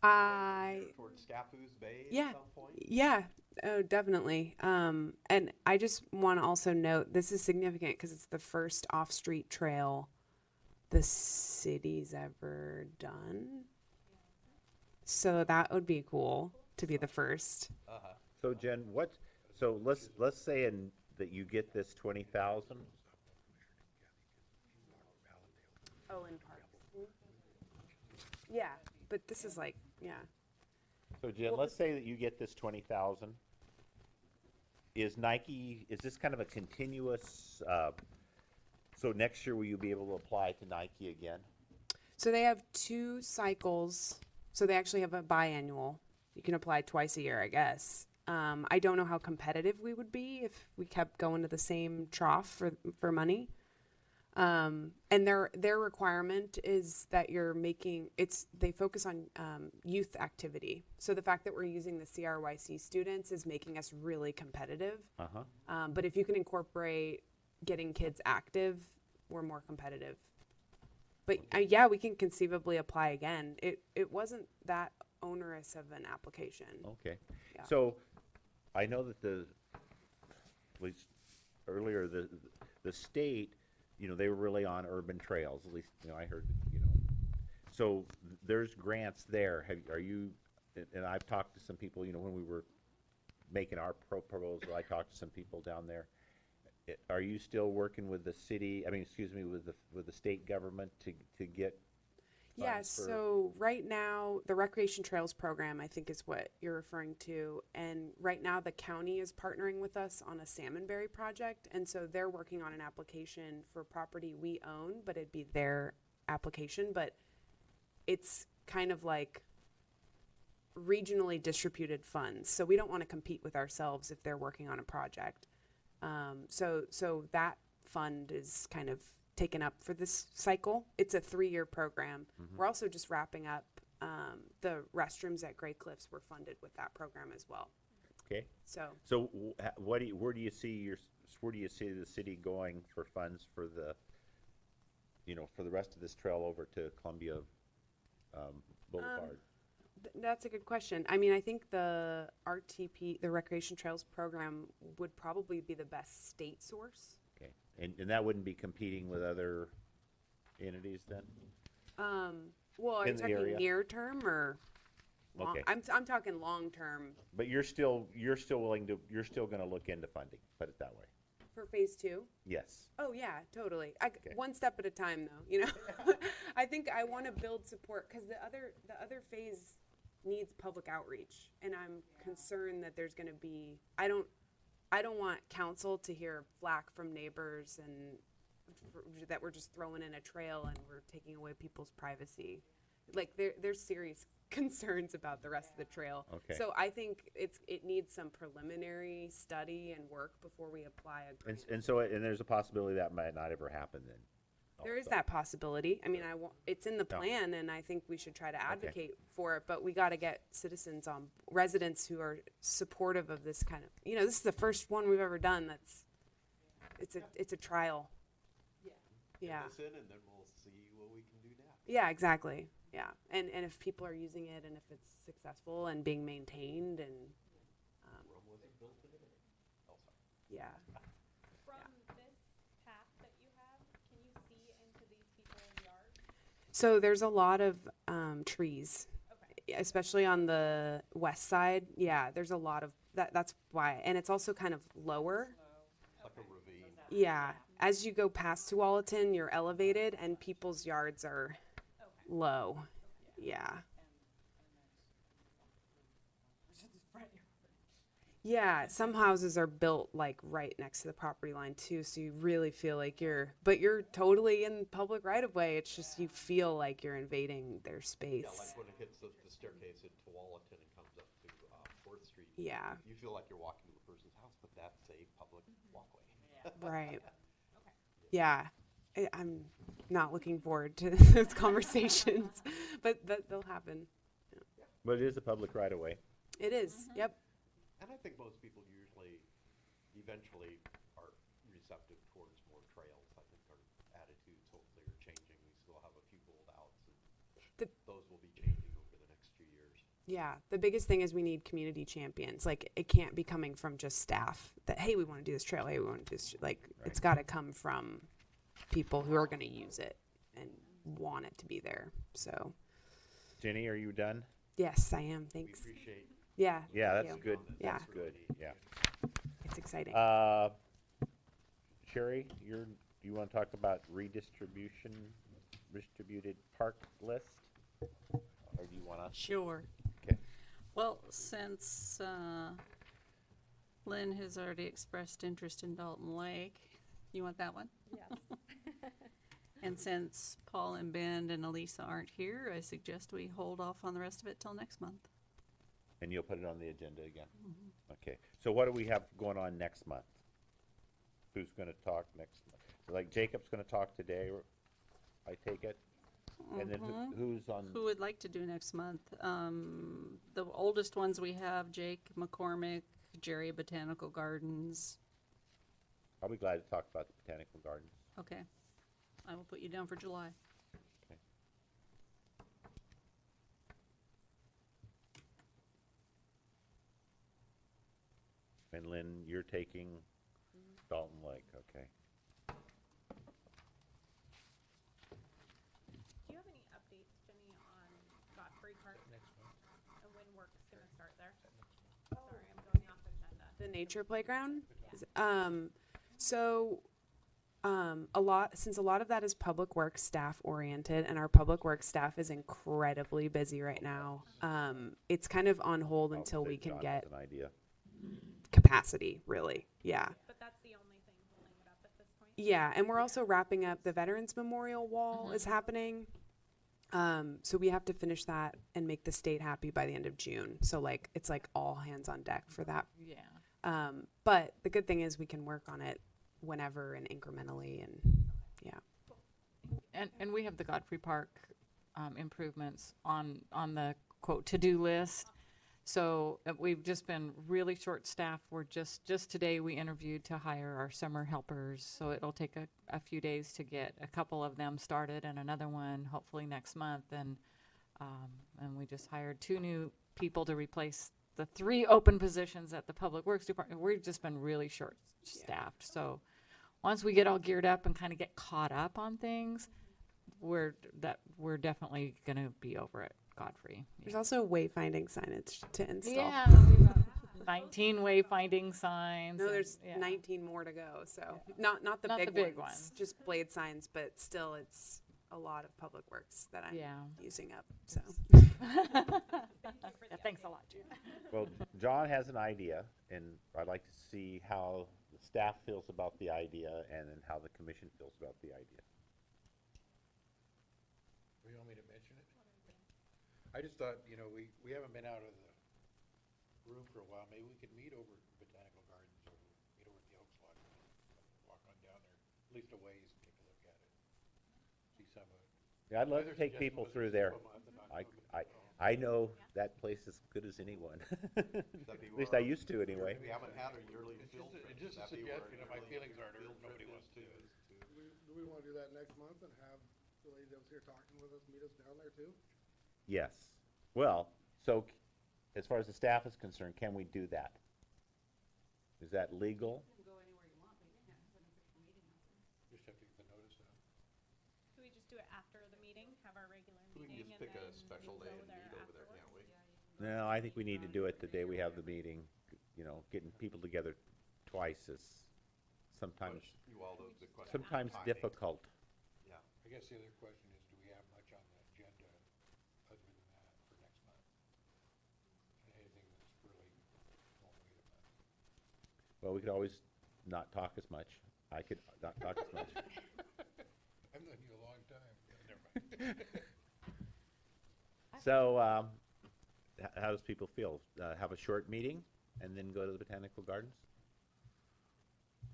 I towards Scappoose Bay Yeah. at some point? Yeah, oh, definitely. And I just want to also note this is significant because it's the first off-street trail the city's ever done. So that would be cool to be the first. Uh-huh. So Jen, let's say that you get this 20,000. Oh, in parks. Yeah, but this is like, yeah. So Jen, let's say that you get this 20,000. Is this kind of a continuous, so next year will you be able to apply to Nike again? So they have 2 cycles. So they actually have a biannual. You can apply twice a year, I guess. I don't know how competitive we would be if we kept going to the same trough for money. And their requirement is that they focus on youth activity. So the fact that we're using the CRYC students is making us really competitive. Uh-huh. But if you can incorporate getting kids active, we're more competitive. But yeah, we can conceivably apply again. It wasn't that onerous of an application. Okay. Yeah. So I know that at least earlier, the state, they were really on urban trails, at least, I heard, So there's grants there. Are you, and I've talked to some people, when we were making our proposal, I talked to some people down there. Are you still working with the city, with the state government to get Yeah, funds for? so right now, the Recreation Trails Program, I think is what you're referring to. And right now, the county is partnering with us on a salmonberry project. And so they're working on an application for property we own, but it'd be their application. But it's kind of like regionally distributed funds. So we don't want to compete with ourselves if they're working on a project. So that fund is kind of taken up for this cycle. It's a 3-year program. We're also just wrapping up the restrooms at Gray Cliffs were funded with that program as well. Okay, So so where do you see the city going for funds for the, for the rest of this trail over to Columbia Boulevard? That's a good question. I mean, I think the RTP, the Recreation Trails Program, would probably be the best state source. Okay, and that wouldn't be competing with other entities then? Well, are you In the talking area. near term or long? Okay. I'm talking long term But you're still gonna look into funding, put it that way? for phase 2. Yes. Oh yeah, totally. Okay. One step at a time, though. I think I want to build support because the other phase needs public outreach, and I'm concerned that there's going to be. I don't want council to hear flack from neighbors and that we're just throwing in a trail and we're taking away people's privacy. Like there's serious concerns about the rest of the trail. Okay. So I think it needs some preliminary study and work before we apply a grant. And there's a possibility that might not ever happen then? There is also. that possibility. I mean, it's in the Yeah. plan, and I think we should try to advocate for it. But we got to get citizens residents who are supportive of this kind of. This is the first one we've ever done. It's a trial. Yeah. Get this in, and then we'll see what we can do next. Yeah. Exactly. Yeah. And if people are using it, and if it's successful and being maintained, and Rome wasn't built in a day. Oh, sorry. yeah. From this path that you have, can you see into these people's yards? So there's a lot of trees. Okay. Especially on the west side. Yeah, there's a lot of that's why. And it's also kind of lower. Like a ravine. Yeah. As you go past Tualatin, you're elevated and people's yards are low. Yeah. Yeah, some houses are built like right next to the property line too, so you really feel like you're totally in public right of way. It's just you feel like you're invading their space. Yeah, like when it hits the staircase at Tualatin and comes up to 4th Street. Yeah. You feel like you're walking to the person's house, but that's a public walkway. Right. Yeah. I'm not looking forward to those conversations, but they'll happen. But it is a public right of way. It is. Yep. And I think most people eventually are receptive towards more trails. I think our attitudes hopefully are changing. We still have a few holdouts, and those will be changing over the next few years. Yeah. The biggest thing is we need community champions. Like it can't be coming from just staff that, hey, we want to do this trail. Hey, we want to do this. Like it's got to come from people who are going to use it and want it to be there. So Jenny, are you done? yes, I am. We Thanks. appreciate Yeah. Yeah, thank that's you. good. Yeah. That's good. Yeah. It's exciting. Sherry, you want to talk about distributed park list? Or do you want to? Sure. Okay. Well, since Lynn has already expressed interest in Dalton Lake, you want that one? Yes. And since Paul and Ben and Elisa aren't here, I suggest we hold off on the rest of it till next month. And you'll put it on the agenda again? Okay. So what do we have going on next month? Who's going to talk next month? Like Jacob's going to talk today, or I take it? And then who's on? Who would like to do next month? The oldest ones we have, Jake McCormick, Jerry Botanical Gardens. I'll be glad to talk about the Botanical Gardens. Okay. I will put you down for July. Okay. And Lynn, you're taking Dalton Lake, okay. Do you have any updates, Jenny, on Godfrey Park Next month. and when work's gonna start there? Sorry, I'm going off agenda. The nature playground? So Since a lot of that is public works staff oriented, and our public works staff is incredibly busy right now. It's kind of on hold until we can John get has an idea. capacity, really. Yeah. But that's the only thing holding it up at this point. Yeah, and we're also wrapping up the Veterans Memorial Wall is happening. So we have to finish that and make the state happy by the end of June. So like it's like all hands on deck for that. Yeah. But the good thing is we can work on it whenever and incrementally, and yeah. And we have the Godfrey Park improvements on the quote to-do list. So we've just been really short-staffed. We're just today we interviewed to hire our summer helpers. So it'll take a few days to get a couple of them started, and another one hopefully next month. And we just hired 2 new people to replace the 3 open positions at the Public Works Department. We've just been really short-staffed. So once we get all geared up and kind of get caught up on things, we're definitely going to be over it. Godfrey. There's also wayfinding signage to install. Yeah, we've got 19 wayfinding signs. No, and- there's yeah. 19 more to go. So not the Not big, the big ones, ones. just blade signs, but still it's a lot of public works that I'm Yeah. using up. So Yeah, thanks a lot, Jan. Well, John has an idea, and I'd like to see how the staff feels about the idea and then how the commission feels about the idea. You want me to mention it? I just thought, we haven't been out of the room for a while. Maybe we could meet over at Botanical Gardens or meet over at the Elks Lodge. Walk on down there, at least a ways, and take a look at it. See some of it. Yeah, I'd love to Other take suggestion people was through just there. a month and not I, go to I, the fall. I know that place as good as anyone. That'd be At least where I used to anyway. We haven't had a yearly field trip. Just a That'd be where suggestion, a my yearly feelings aren't hurt, field trip nobody is wants to. Do we wanna do that next month and have the lady that was here talking with us meet us down there too? Yes. Well, so as far as the staff is concerned, can we do that? Is that legal? Just have to get the notice out. Could we just do it after the meeting, have our regular We can meeting, just and pick a then special go day and there meet over there, afterwards? can't we? No, I think we need to do it the day we have the meeting. Getting people together twice is sometimes, You all those good questions. sometimes Timing. difficult. Yeah. I guess the other question is, do we have much on the agenda other than that for next month? Anything that's really won't wait a month? Well, we could always not talk as much. I could not talk as much. I've known you a long time. Never mind. So, how does people feel? Have a short meeting and then go to the Botanical Gardens?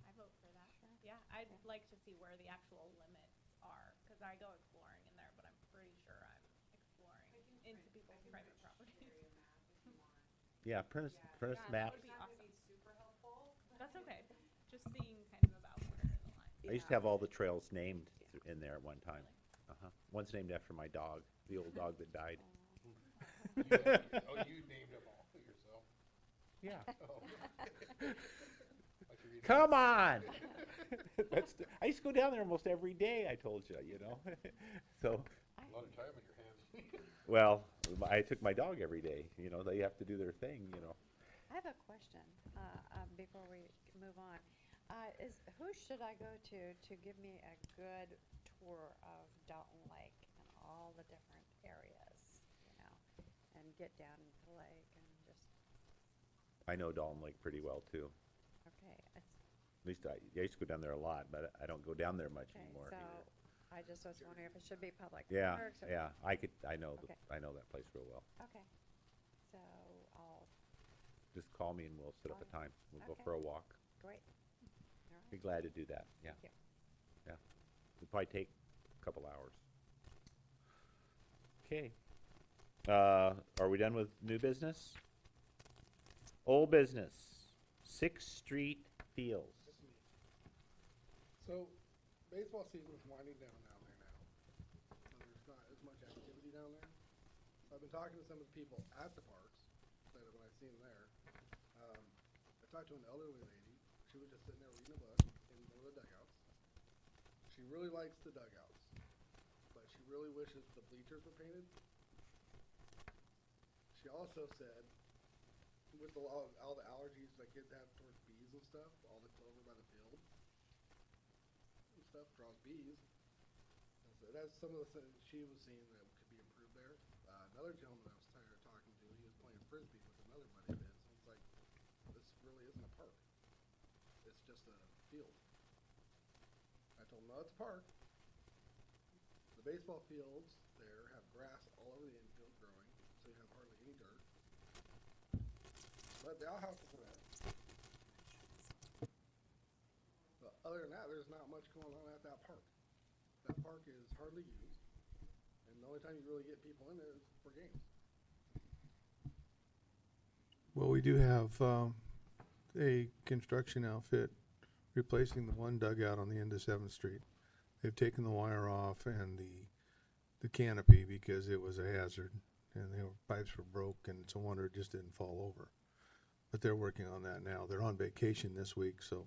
I vote for that. Yeah, I'd like to see where the actual limits are, because I go exploring in there, but I'm pretty sure I'm exploring into people's private property. Yeah, print us That maps. would be awesome. That's okay. Just seeing kind of about where the line. I used to have all the trails named in there at one time. One's named after my dog, the old dog that died. You named them all yourself? Yeah. Oh. I should read Come on! I used to go down there almost every day, I told you, So, A lot of time on your hands. well, I took my dog every day, they have to do their thing, I have a question before we move on. Who should I go to give me a good tour of Dalton Lake and all the different areas, and get down into the lake and just, I know Dalton Lake pretty well, too. okay, At least I used to go down there a lot, but I don't go down there much okay, anymore. so I just was wondering if it should be public Yeah, works or. yeah, I know, Okay. I know that place real well. Okay, so I'll, Just call me and we'll set up a time. We'll go Okay. for a walk. great. All Be right. glad to do that, yeah. Thank you. Yeah. It'll probably take a couple hours. Okay. Are we done with new business? Old business, Sixth Street Fields. So, baseball season is winding down there now, so there's not as much activity down there. So I've been talking to some of the people at the parks, so that when I see them there, I talked to an elderly lady, she was just sitting there reading a book in one of the dugouts. She really likes the dugouts, but she really wishes the bleachers were painted. She also said, with all the allergies that kids have towards bees and stuff, all the clover by the field. stuff, draws bees. And so that's some of the things she was seeing that could be improved there. Another gentleman I was talking to, he was playing frisbee with another buddy of his, and it's like, this really isn't a park. It's just a field. I told him, no, it's a park. The baseball fields there have grass all over the infield growing, so you have hardly any dirt. But they all have to for that. But other than that, there's not much going on at that park. That park is hardly used, and the only time you really get people in there is for games. Well, we do have a construction outfit replacing the one dugout on the end of 7th Street. They've taken the wire off and the canopy because it was a hazard, and the pipes were broke, and it's a wonder it just didn't fall over. But they're working on that now. They're on vacation this week, so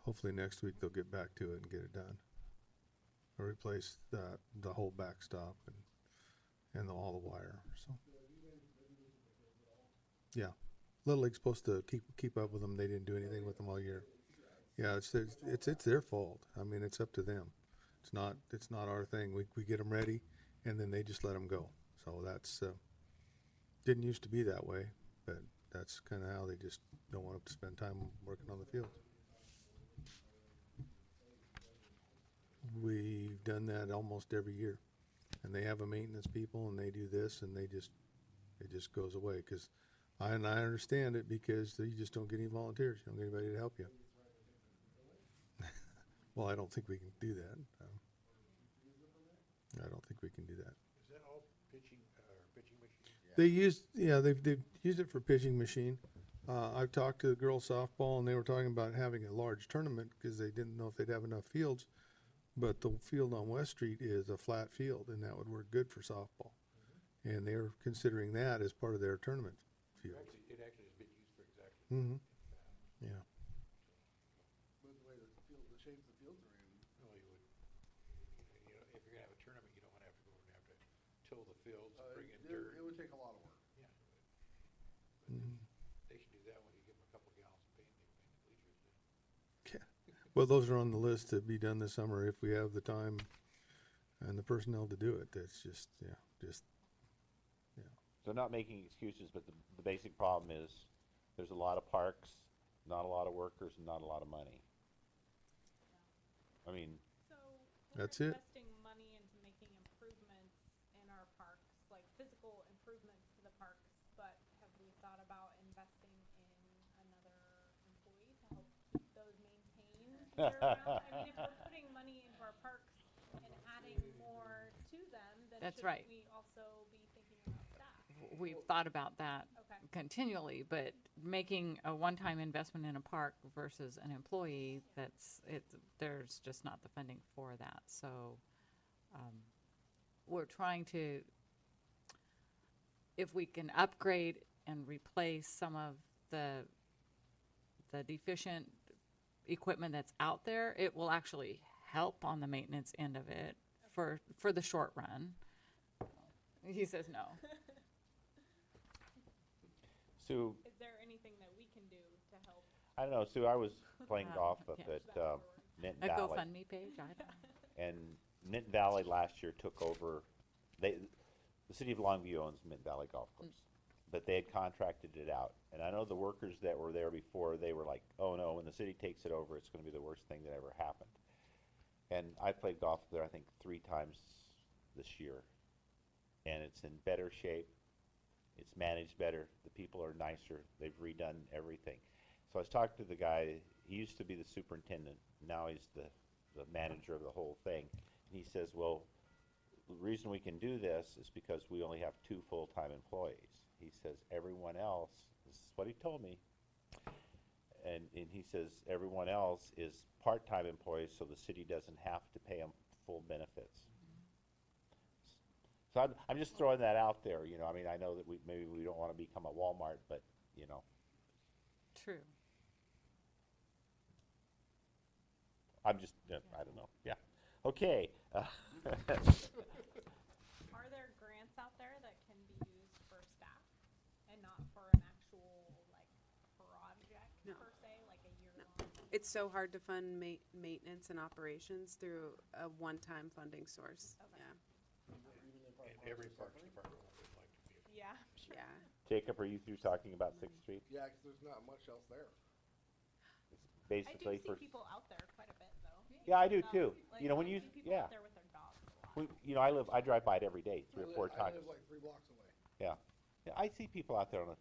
hopefully next week they'll get back to it and get it done. They'll replace the whole backstop and all the wire. So yeah, Little League's supposed to keep up with them. They didn't do anything with them all year. Yeah, it's their fault. I mean, it's up to them. It's not our thing. We get them ready, and then they just let them go. So that's didn't used to be that way, but that's kind of how they just don't want to spend time working on the field. We've done that almost every year, and they have a maintenance people, and they do this, and it just goes away. Because I understand it, because you just don't get any volunteers. You don't get anybody to help you. Well, I don't think we can do that. I don't think we can do that. Is that all pitching machine? They've used it for pitching machine. I've talked to the girls softball, and they were talking about having a large tournament because they didn't know if they'd have enough fields. But the field on West Street is a flat field, and that would work good for softball. And they're considering that as part of their tournament field. It actually has been used for exactly. Mm-hmm. Yeah. But the way the shapes the fields are in, No, you would, if you're gonna have a tournament, you don't wanna have to go over and have to till the fields, bring in dirt. it would take a lot of work. Yeah. Mm-hmm. They should do that when you give them a couple gallons of paint, they can paint the bleachers. Well, those are on the list to be done this summer if we have the time and the personnel to do it. That's just. So not making excuses, but the basic problem is there's a lot of parks, not a lot of workers, and not a lot of money. I mean, So That's we're it. investing money into making improvements in our parks, like physical improvements to the parks, but have we thought about investing in another employee to help keep those maintained year-round? I mean, if we're putting money into our parks and adding more to them, then That's shouldn't right. we also be thinking about staff? We've thought about that Okay. continually, but making a one-time investment in a park versus an employee, there's just not the funding for that. So we're trying to, if we can upgrade and replace some of the deficient equipment that's out there, it will actually help on the maintenance end of it for the short run. He says no. Sue, Is there anything that we can do to help? I don't know, Sue, I was playing golf up yeah. at Minton A Valley. GoFundMe page? I don't know. And Minton Valley last year took over, the city of Longview owns Minton Valley Golf Course. But they had contracted it out. And I know the workers that were there before, they were like, oh no, when the city takes it over, it's gonna be the worst thing that ever happened. And I played golf there, I think, 3 times this year. And it's in better shape. It's managed better. The people are nicer. They've redone everything. So I was talking to the guy. He used to be the superintendent. Now he's the manager of the whole thing. And he says, well, the reason we can do this is because we only have 2 full-time employees. He says everyone else, this is what he told me, and he says everyone else is part-time employees, so the city doesn't have to pay them full benefits. So I'm just throwing that out there, I mean, I know that maybe we don't want to become a Walmart, but, True. I'm just, I don't know, yeah. Okay. Are there grants out there that can be used for staff and not for an actual, like, project No. per se, like a year-long It's so hard to fund maintenance and operations through a one-time funding source. Okay. And every parks department would like to be. Yeah, sure. Yeah. Jacob, are you through talking about Sixth Street? Yeah, 'cause there's not much else there. It's I do basically see for, people out there quite a bit though. yeah, I do Out- too. like, You know, when I you, see people yeah. out there with their dogs a lot. I drive by it every day, three or four I times. live like 3 blocks away. Yeah. Yeah, I see people out there on a,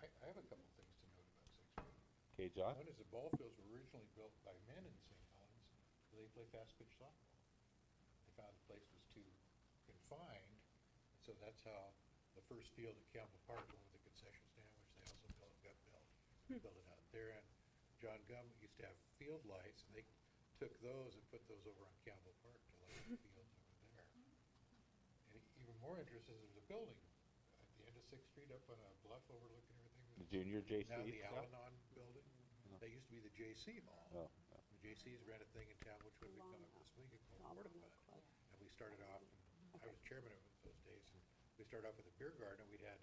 I have a couple of things to note about Sixth Street. okay, John? One is the ball fields were originally built by men in St. Helens, so they play fast pitch softball. They found the place was too confined, so that's how the first field at Campbell Park, the one with the concession stand, which they also built, got built. Built it out there, and John Gum used to have field lights, and they took those and put those over on Campbell Park to light the fields over there. And even more interesting is there's a building at the end of Sixth Street up on a bluff overlooking everything. The junior JC? Now the yeah? Al-Anon building. That used to be the JC Hall. Oh, The JC's ran a thing in town, which would become this week called Fortify. And we started off, and I was chairman of it those days, and we started off with a beer garden, and we'd had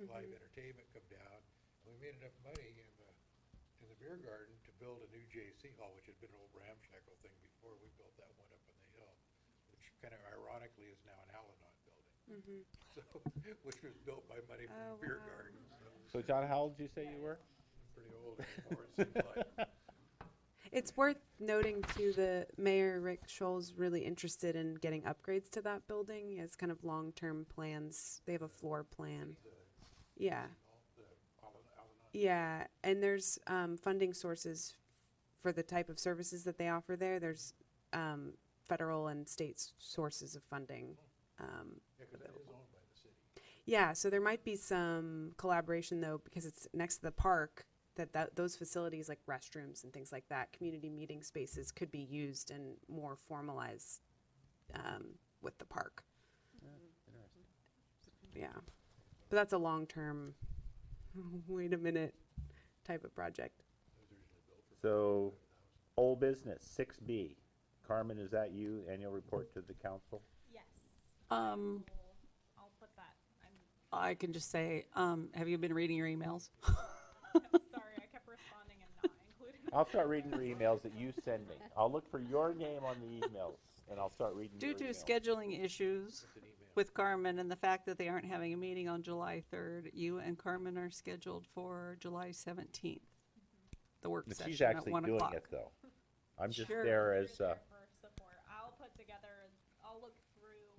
live entertainment come down. And we made enough money in the beer garden to build a new JC Hall, which had been an old ramshackle thing before. We built that one up on the hill, which kind of ironically is now an Al-Anon building. So, which was built by money from Oh, the beer wow. garden, so So John, how old did you say you were? pretty old anymore, it seems like. It's worth noting too, the Mayor Rick Scholl's really interested in getting upgrades to that building. He has kind of long-term plans. They have a floor plan. Yeah. Yeah, and there's funding sources for the type of services that they offer there. There's federal and state sources of funding. Yeah, because that is owned by the city. Yeah, so there might be some collaboration though, because it's next to the park, that those facilities like restrooms and things like that, community meeting spaces could be used and more formalized with the park. Yeah, but that's a long-term, wait a minute type of project. So, old business, 6B. Carmen, is that you? Annual report to the council? Yes. Um, I'll put that, I can just say, have you been reading your emails? sorry, I kept responding and not including. I'll start reading your emails that you send me. I'll look for your name on the emails, and I'll start reading Due your to emails. scheduling issues with Carmen and the fact that they aren't having a meeting on July 3rd, you and Carmen are scheduled for July 17th. The work But session she's at actually 1 doing o'clock. it, though. I'm just Sure. there as, You're there for support. I'll put together, I'll look through,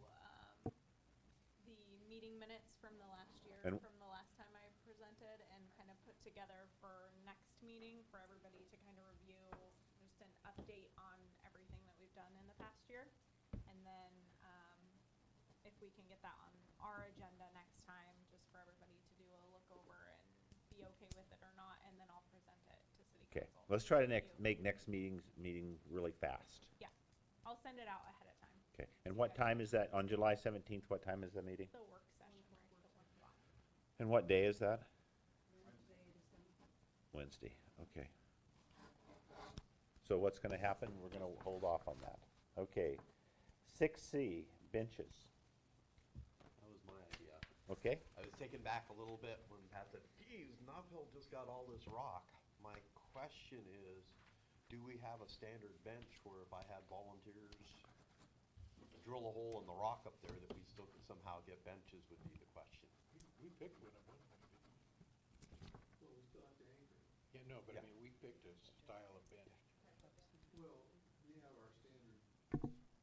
the meeting minutes from the last year, And- from the last time I presented, and kind of put together for next meeting for everybody to kind of review, just an update on everything that we've done in the past year. And then, if we can get that on our agenda next time, just for everybody to do a look over and be okay with it or not, and then I'll present it to city okay, council. let's try to Review. make next meeting really fast. Yeah, I'll send it out ahead of time. Okay, and what time is that, on July 17th, what time is the meeting? The work session, right, the 1 o'clock. And what day is that? Wednesday, okay. So what's gonna happen? We're gonna hold off on that. Okay. 6C, benches, That was my idea. okay? I was taken back a little bit when Pat said, geez, Nob just got all this rock. My question is, do we have a standard bench where if I had volunteers drill a hole in the rock up there that we still could somehow get benches would be the question. We picked one of them. Yeah, no, but I Yeah. mean, we picked a style of bench.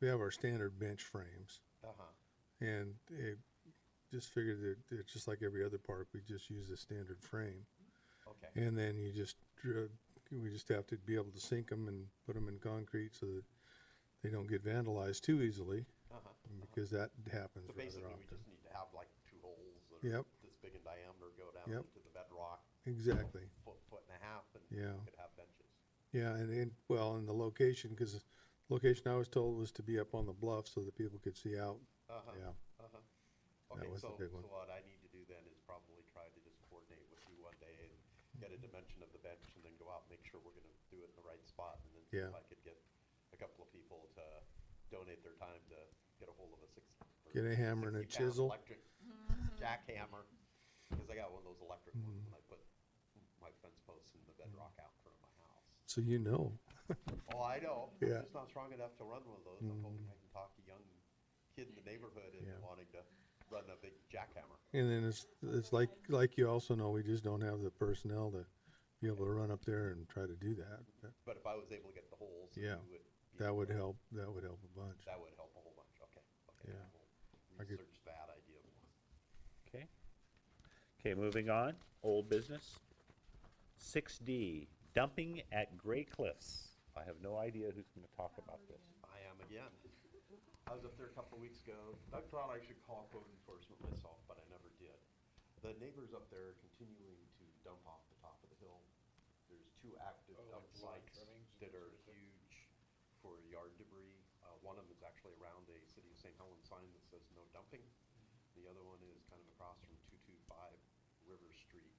We have our standard bench frames, Uh-huh. and it just figured that it's just like every other park, we just use a standard frame. Okay. And then we just have to be able to sink them and put them in concrete so that they don't get vandalized too easily, Uh-huh. because that happens So rather basically, we often. just need to have like 2 holes that are Yep. this big in diameter, go down Yep. into the bedrock, Exactly, foot and a half, and Yeah. we could have benches. yeah, and the location, because the location I was told was to be up on the bluff so that people could see out, Uh-huh. yeah. Uh-huh. That Okay, was the so, big one. so what I need to do then is probably try to just coordinate with you one day and get a dimension of the bench and then go out and make sure we're gonna do it in the right spot and then see Yeah. if I could get a couple of people to donate their time to get a hold of a Get a hammer and a 60-pound chisel. electric jackhammer, because I got one of those electric ones Mm-hmm. when I put my fence posts in the bedrock out in front of my house. so you know. Oh, I know. Yeah. I'm just not strong enough to run one of those. I'm hoping I can talk a young kid in the neighborhood into Yeah. wanting to run a big jackhammer. And then it's like you also know, we just don't have the personnel to be able to run up there and try to do that. But if I was able to get the holes, and Yeah, do it, that would help. That would help a bunch. That would help a whole bunch. Okay. Okay. Yeah. We'll I could- research that idea more. Okay. Okay, moving on, old business. 6D, dumping at Gray Cliffs. I have no idea who's gonna talk about this. I am again. I was up there a couple of weeks ago. I thought I should call code enforcement myself, but I never did. The neighbors up there are continuing to dump off the top of the hill. There's two active Oh, dump like lawn sites trimmings and that are sort of thing. huge for yard debris. One of them is actually around a City of St. Helens sign that says no dumping. The other one is kind of across from 225 River Street.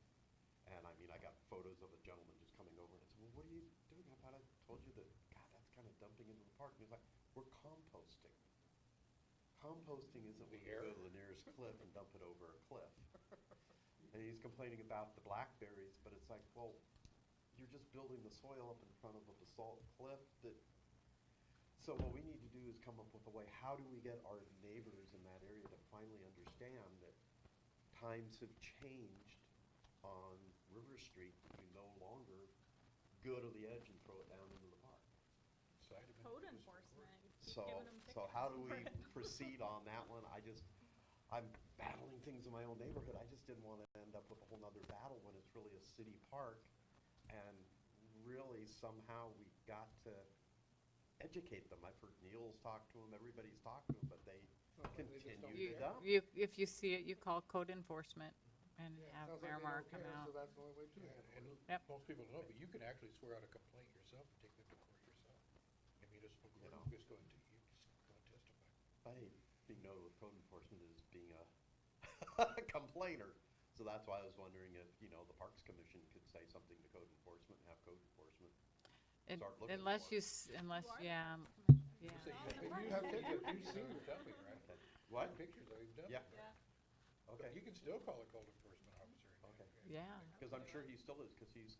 And I mean, I got photos of a gentleman just coming over and I said, well, what are you doing? I thought I told you that, God, that's kind of dumping into the park. And he's like, we're composting. Composting isn't when you go to the nearest cliff and dump it over a cliff. And he's complaining about the blackberries, but it's like, well, you're just building the soil up in front of a basalt cliff that, so what we need to do is come up with a way, how do we get our neighbors in that area to finally understand that times have changed on River Street, that you no longer go to the edge and throw it down into the park. Code enforcement. Keep So, giving 'em so tickets how do for we it. proceed on that one? I'm battling things in my own neighborhood. I just didn't want to end up with a whole nother battle when it's really a city park. And really somehow we've got to educate them. I've heard Neil's talked to them, everybody's talked to them, but they Sounds like they just don't continue to care. dump. If you see it, you call code enforcement and Yeah, have sounds like they Miramar don't come care, out. so that's the only way to handle And it. Yep. most people don't know, but you can actually swear out a complaint yourself and take them to court yourself. In municipal You court, know. you just go and you just go and testify. I being noted with code enforcement as being a complainer. So that's why I was wondering if, the Parks Commission could say something to code enforcement and have code enforcement It- start looking Unless for you, it. unless, You are yeah, You yeah. say All you the have, you parks. have pictures, you've seen the dumping, right? What? Pictures of him dumping. Yeah. Yeah. Okay, You can still call a code enforcement officer. okay. Yeah. Because I'm sure he still is, because he's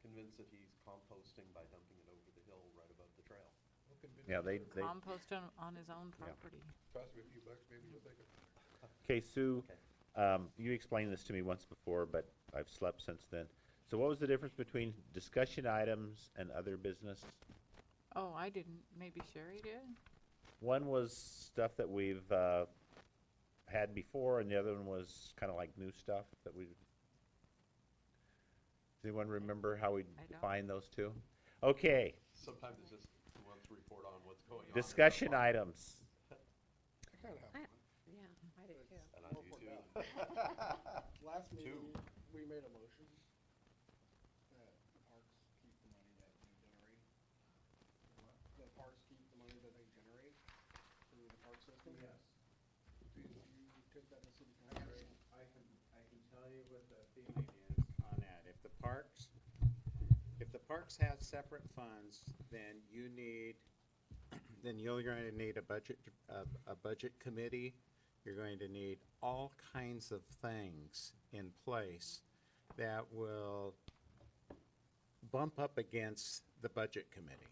convinced that he's composting by dumping it over the hill right above the trail. We'll convince Yeah, him. they, Compost on his own property. Cost him a few bucks, maybe he'll think about it. okay, Sue, Okay. you explained this to me once before, but I've slept since then. So what was the difference between discussion items and other business? Oh, I didn't. Maybe Sherry did? One was stuff that we've had before, and the other one was kind of like new stuff that we. Does anyone remember how we I don't. defined those two? Okay, Sometimes it's just he wants to report on what's going on. discussion items. I kinda have I- one. Yeah, I do too. And I More do for too. that. Last meeting, we made a motion that the parks keep the money that they generate. The parks keep the money that they generate through the park system? Yes. Do you take that to city council? I can tell you what the feeling is on that. If the parks have separate funds, then you're going to need a budget committee. You're going to need all kinds of things in place that will bump up against the budget committee.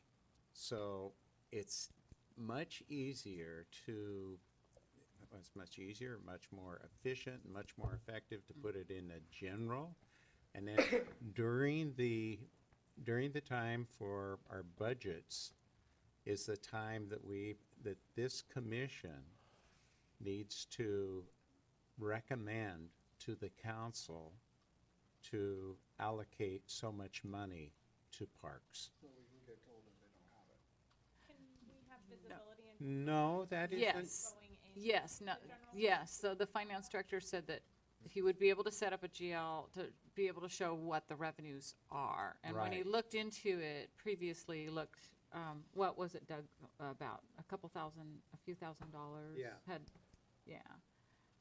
So it's much easier, much more efficient, much more effective to put it in a general. And then during the time for our budgets is the time that this commission needs to recommend to the council to allocate so much money to parks. So we can get told if they don't have it. Can we have visibility into No, that isn't. Yes. going in? Yes, no, the general yes, so the finance director said that he would be able to set up a GL to be able to show what the revenues are. And when he Right. looked into it previously, what was it, Doug, about a few thousand dollars? Yeah. Yeah.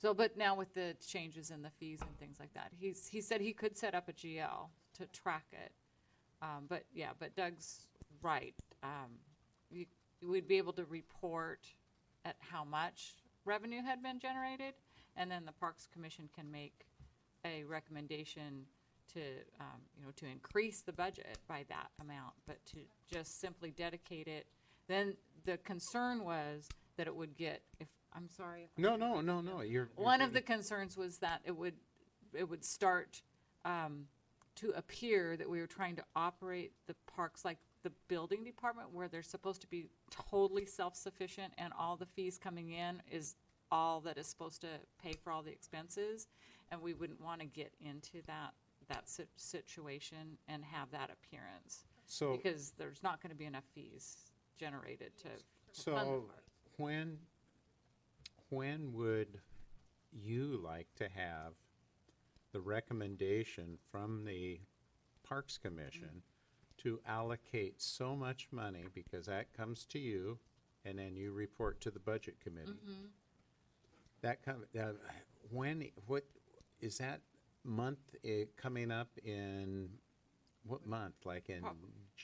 So, but now with the changes in the fees and things like that, he said he could set up a GL to track it. But Doug's right. We'd be able to report at how much revenue had been generated, and then the Parks Commission can make a recommendation to increase the budget by that amount, but to just simply dedicate it. Then the concern was that it would get, I'm sorry. If No, no, no, no, you're. One of the concerns was that it would start to appear that we were trying to operate the parks like the building department, where they're supposed to be totally self-sufficient and all the fees coming in is all that is supposed to pay for all the expenses. And we wouldn't want to get into that situation and have that appearance. So, Because there's not going to be enough fees generated to fund the so park. when would you like to have the recommendation from the Parks Commission to allocate so much money, because that comes to you, and then you report to the Budget Committee? That what is that month coming up in, what month? Like in,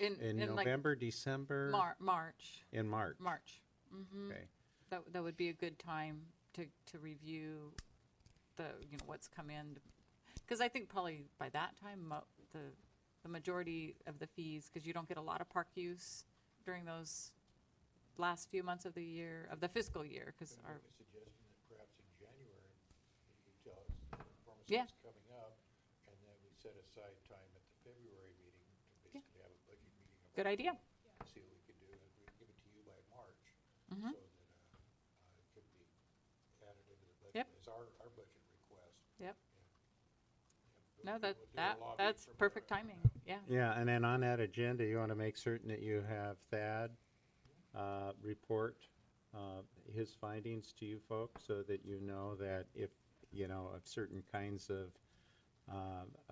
In like November, December? March. In March? March. Mm-hmm. Okay. That would be a good time to review what's come in. Because I think probably by that time, the majority of the fees, because you don't get a lot of park use during those last few months of the year, of the fiscal year, because Can I our, make a suggestion that perhaps in January, you tell us the performance Yeah. is coming up, and then we set aside time at the February meeting to basically have a budget meeting. of Good our idea. own, and see what we can do, and we give it to you by March, Mhm. so that, it could be added into the Yep. budget as our budget request. Yep. And No, we'll do a lobby that's from perfect there. timing. Yeah. Yeah, and then on that agenda, you want to make certain that you have Thad report his findings to you folks, so that you know that if, of certain kinds of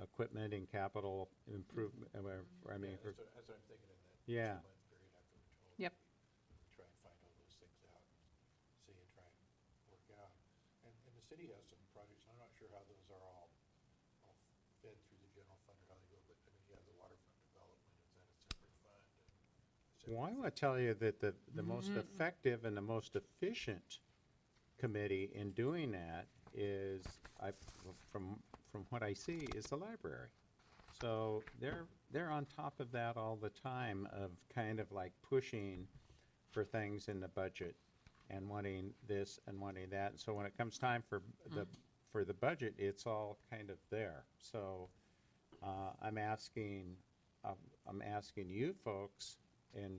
equipment and capital improvement, I mean, That's what I'm thinking in that Yeah. 2-month period after we're told. Yep. we try and find all those things out, and see and try and work out. And the city has some projects, I'm not sure how those are all fed through the general fund or how they go, but I mean, you have the waterfront development, is that a separate fund? And a separate well, I want to tell you that the most effective and the most efficient committee in doing that is, from what I see, is the library. So they're on top of that all the time, of kind of like pushing for things in the budget and wanting this and wanting that. And so when it comes time for the budget, it's all kind of there. So I'm asking you folks, and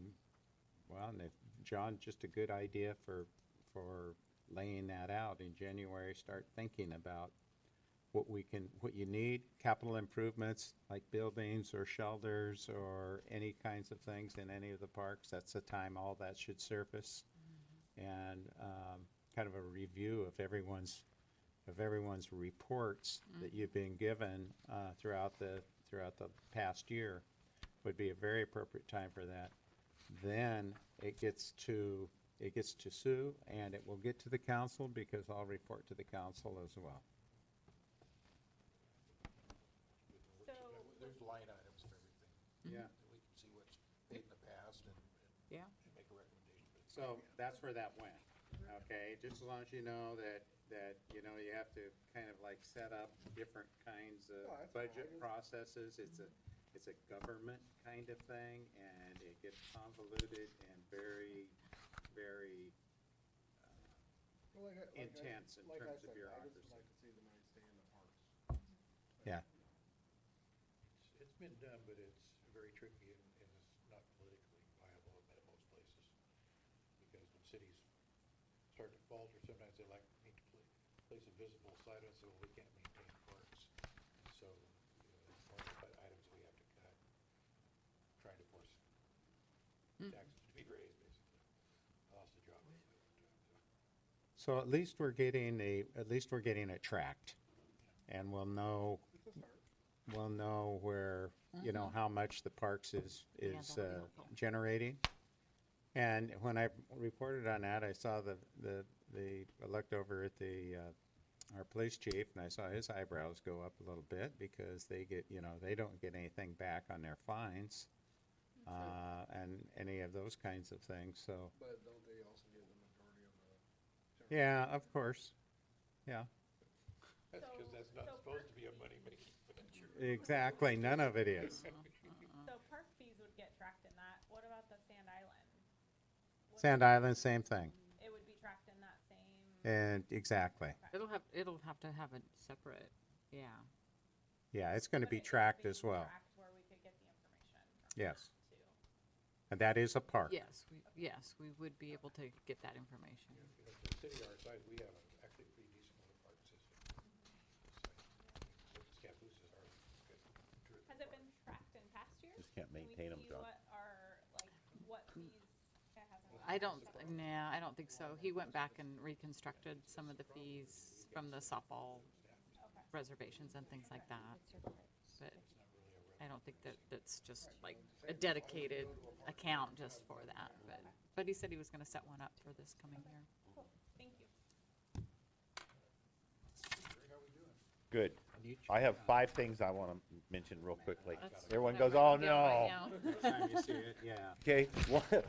if John, just a good idea for laying that out in January. Start thinking about what you need, capital improvements like buildings or shelters or any kinds of things in any of the parks. That's the time all that should surface, and kind of a review of everyone's reports that you've been given throughout the past year would be a very appropriate time for that. Then it gets to Sue, and it will get to the council, because I'll report to the council as well. There's line items for everything. Yeah. And we can see what's paid in the past and Yeah. make a recommendation. But it's So that's where that went, okay? Just as long as you know that, you have to kind of like set up different kinds of Oh, that's budget fine. processes. It's a government kind of thing, and it gets convoluted and very, very, Well, intense in like I terms of said, I bureaucracy. just like to see the money stay in the parks. yeah. It's been done, but it's very tricky and it's not politically viable at most places. Because when cities start to falter, sometimes they need to place a visible sign and say, well, we can't maintain parks. And so, it's one of the items we have to cut, trying to force taxes to be raised, basically. I lost a job. So at least we're getting it tracked, and we'll know where, how much the parks is that'll be helpful. generating. And when I reported on that, I saw I looked over at our police chief, and I saw his eyebrows go up a little bit, because they don't get anything back on their fines, and any of those kinds of things, so. But don't they also get the majority of the? Yeah, of course, yeah. That's because that's not supposed to be a money-making venture. Exactly, none of it is. So park fees would get tracked in that. What about the Sand Island? Sand Island, same thing. It would be tracked in that same. And exactly. It'll have to have a separate, yeah. Yeah, it's going to But be it needs to tracked be as well. tracked where we could get the information from Yes. that, too. And that is a park. Yes, we would be able to get that information. You know, for a city our size, we have actually a pretty decent little park system. Scappoose is our good. Has it been tracked in past years? Just can't Can we maintain 'em, see John. what are, like, what fees it hasn't? I don't think so. He went back and reconstructed some of the fees from the softball reservations and things like that. But I don't think that's just like a dedicated account just for that. But he said he was gonna set one up for this coming year. Cool, thank you. Good. I have 5 things I want to mention real quickly. That's Everyone what goes, I'm oh, writing down right no. now. Time you see it, yeah. Okay,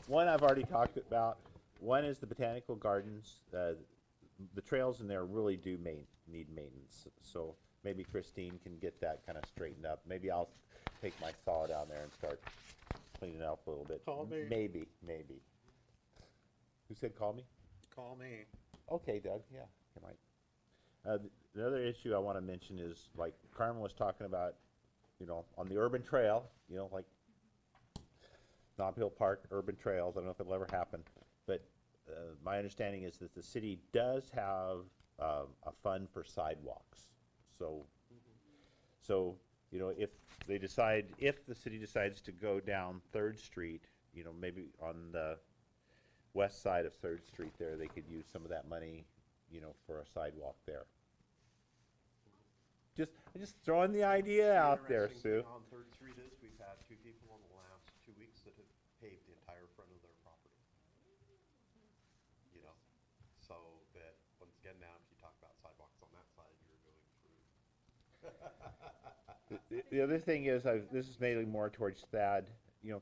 one I've already talked about. One is the botanical gardens. The trails in there really do need maintenance. So maybe Christine can get that kind of straightened up. Maybe I'll take my saw down there and start cleaning it up a little bit. Call me. Maybe. Who said call me? Call me. Okay, Doug, yeah, you might. The other issue I want to mention is, like Carmen was talking about, on the urban trail, like Nob Hill Park, urban trails, I don't know if it'll ever happen, but my understanding is that the city does have a fund for sidewalks. So, if the city decides to go down 3rd Street, maybe on the west side of 3rd Street there, they could use some of that money, for a sidewalk there. Just throwing the idea out there, Interesting Sue. thing on Third Street is we've had 2 people in the last 2 weeks that have paved the entire front of their property. So that, once again, now if you talk about sidewalks on that side, you're going through. The other thing is, this is mainly more towards Thad.